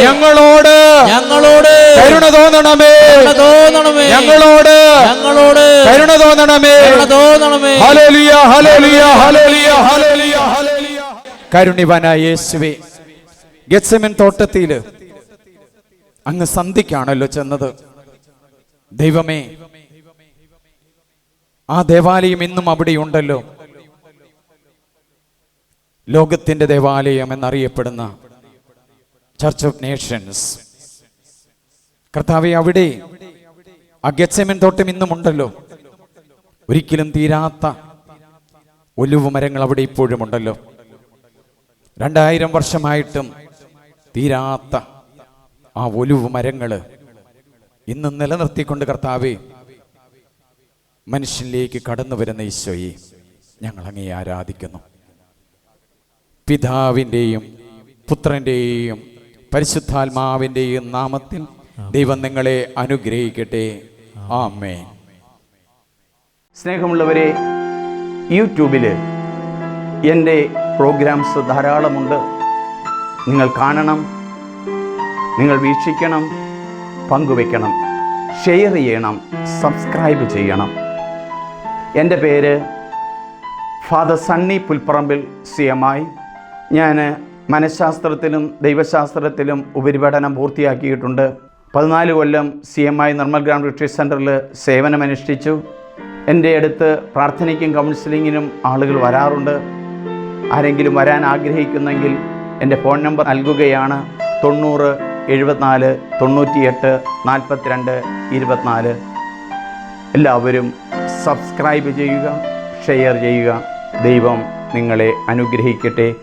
ഞങ്ങളോട്, ഞങ്ങളോട് കരുണ തോന്നണമേ, കരുണ തോന്നണമേ, ഞങ്ങളോട്, ഞങ്ങളോട് കരുണ തോന്നണമേ. കരുണ തോന്നണമേ. ഹല്ലേലൂയ, ഹല്ലേലൂയ, ഹല്ലേലൂയ, ഹല്ലേലൂയ, ഹല്ലേലൂയ. കരുണിവാനായ യേശുവേ, ഗെത്സെമൻ തോട്ടത്തിൽ അങ്ങ് സന്ധിക്കാണല്ലോ ചെന്നത്. ദൈവമേ, ആ ദേവാലയം ഇന്നും അവിടെയുണ്ടല്ലോ. ലോകത്തിന്റെ ദേവാലയം എന്നറിയപ്പെടുന്ന ചർച്ച് ഓഫ് നേഷൻസ്. കർത്താവേ, അവിടെ ആ ഗെത്സെമൻ തോട്ടം ഇന്നും ഉണ്ടല്ലോ. ഒരിക്കലും തീരാത്ത ഒലിവ് മരങ്ങൾ അവിടെ ഇപ്പോഴും ഉണ്ടല്ലോ. 2000 വർഷമായിട്ടും തീരാത്ത ആ ഒലിവ് മരങ്ങള് ഇന്ന് നിലനിർത്തിക്കൊണ്ട് കർത്താവേ, മനുഷ്യനിലേക്ക് കടന്നു വരുന്ന ഈശോയെ ഞങ്ങൾ അങ്ങയെ ആരാധിക്കുന്നു. പിതാവിൻ്റെയും പുത്രൻ്റെയും പരിശുദ്ധാത്മാവിൻ്റെയും നാമത്തിൽ ദൈവം നിങ്ങളെ അനുഗ്രഹിക്കട്ടെ. ആമേൻ. സ്നേഹമുള്ളവരെ, യൂട്യൂബിൽ എൻ്റെ പ്രോഗ്രാംസ് ധാരാളമുണ്ട്. നിങ്ങൾ കാണണം, നിങ്ങൾ വീക്ഷിക്കണം, പങ്കുവെക്കണം, ഷെയർ ചെയ്യണം, സബ്സ്ക്രൈബ് ചെയ്യണം. എൻ്റെ പേര് ഫാദർ സണ്ണി പുൽപ്പറമ്പിൽ CMI. ഞാൻ മനഃശാസ്ത്രത്തിലും ദൈവശാസ്ത്രത്തിലും ഉപരിപഠനം പൂർത്തിയാക്കിയിട്ടുണ്ട്. 14 കൊല്ലം CMI നിർമ്മൽ ഗ്രാം റിട്രീറ്റ് സെൻറ്ററിൽ സേവനമനുഷ്ഠിച്ചു. എൻ്റെ അടുത്ത് പ്രാർത്ഥനയ്ക്കും കൗൺസിലിങ്ങിനും ആളുകൾ വരാറുണ്ട്. ആരെങ്കിലും വരാൻ ആഗ്രഹിക്കുന്നെങ്കിൽ എൻ്റെ ഫോൺ നമ്പർ നൽകുകയാണ്. 90 74 98 42 24. എല്ലാവരും സബ്സ്ക്രൈബ് ചെയ്യുക, ഷെയർ ചെയ്യുക. ദൈവം നിങ്ങളെ അനുഗ്രഹിക്കട്ടെ.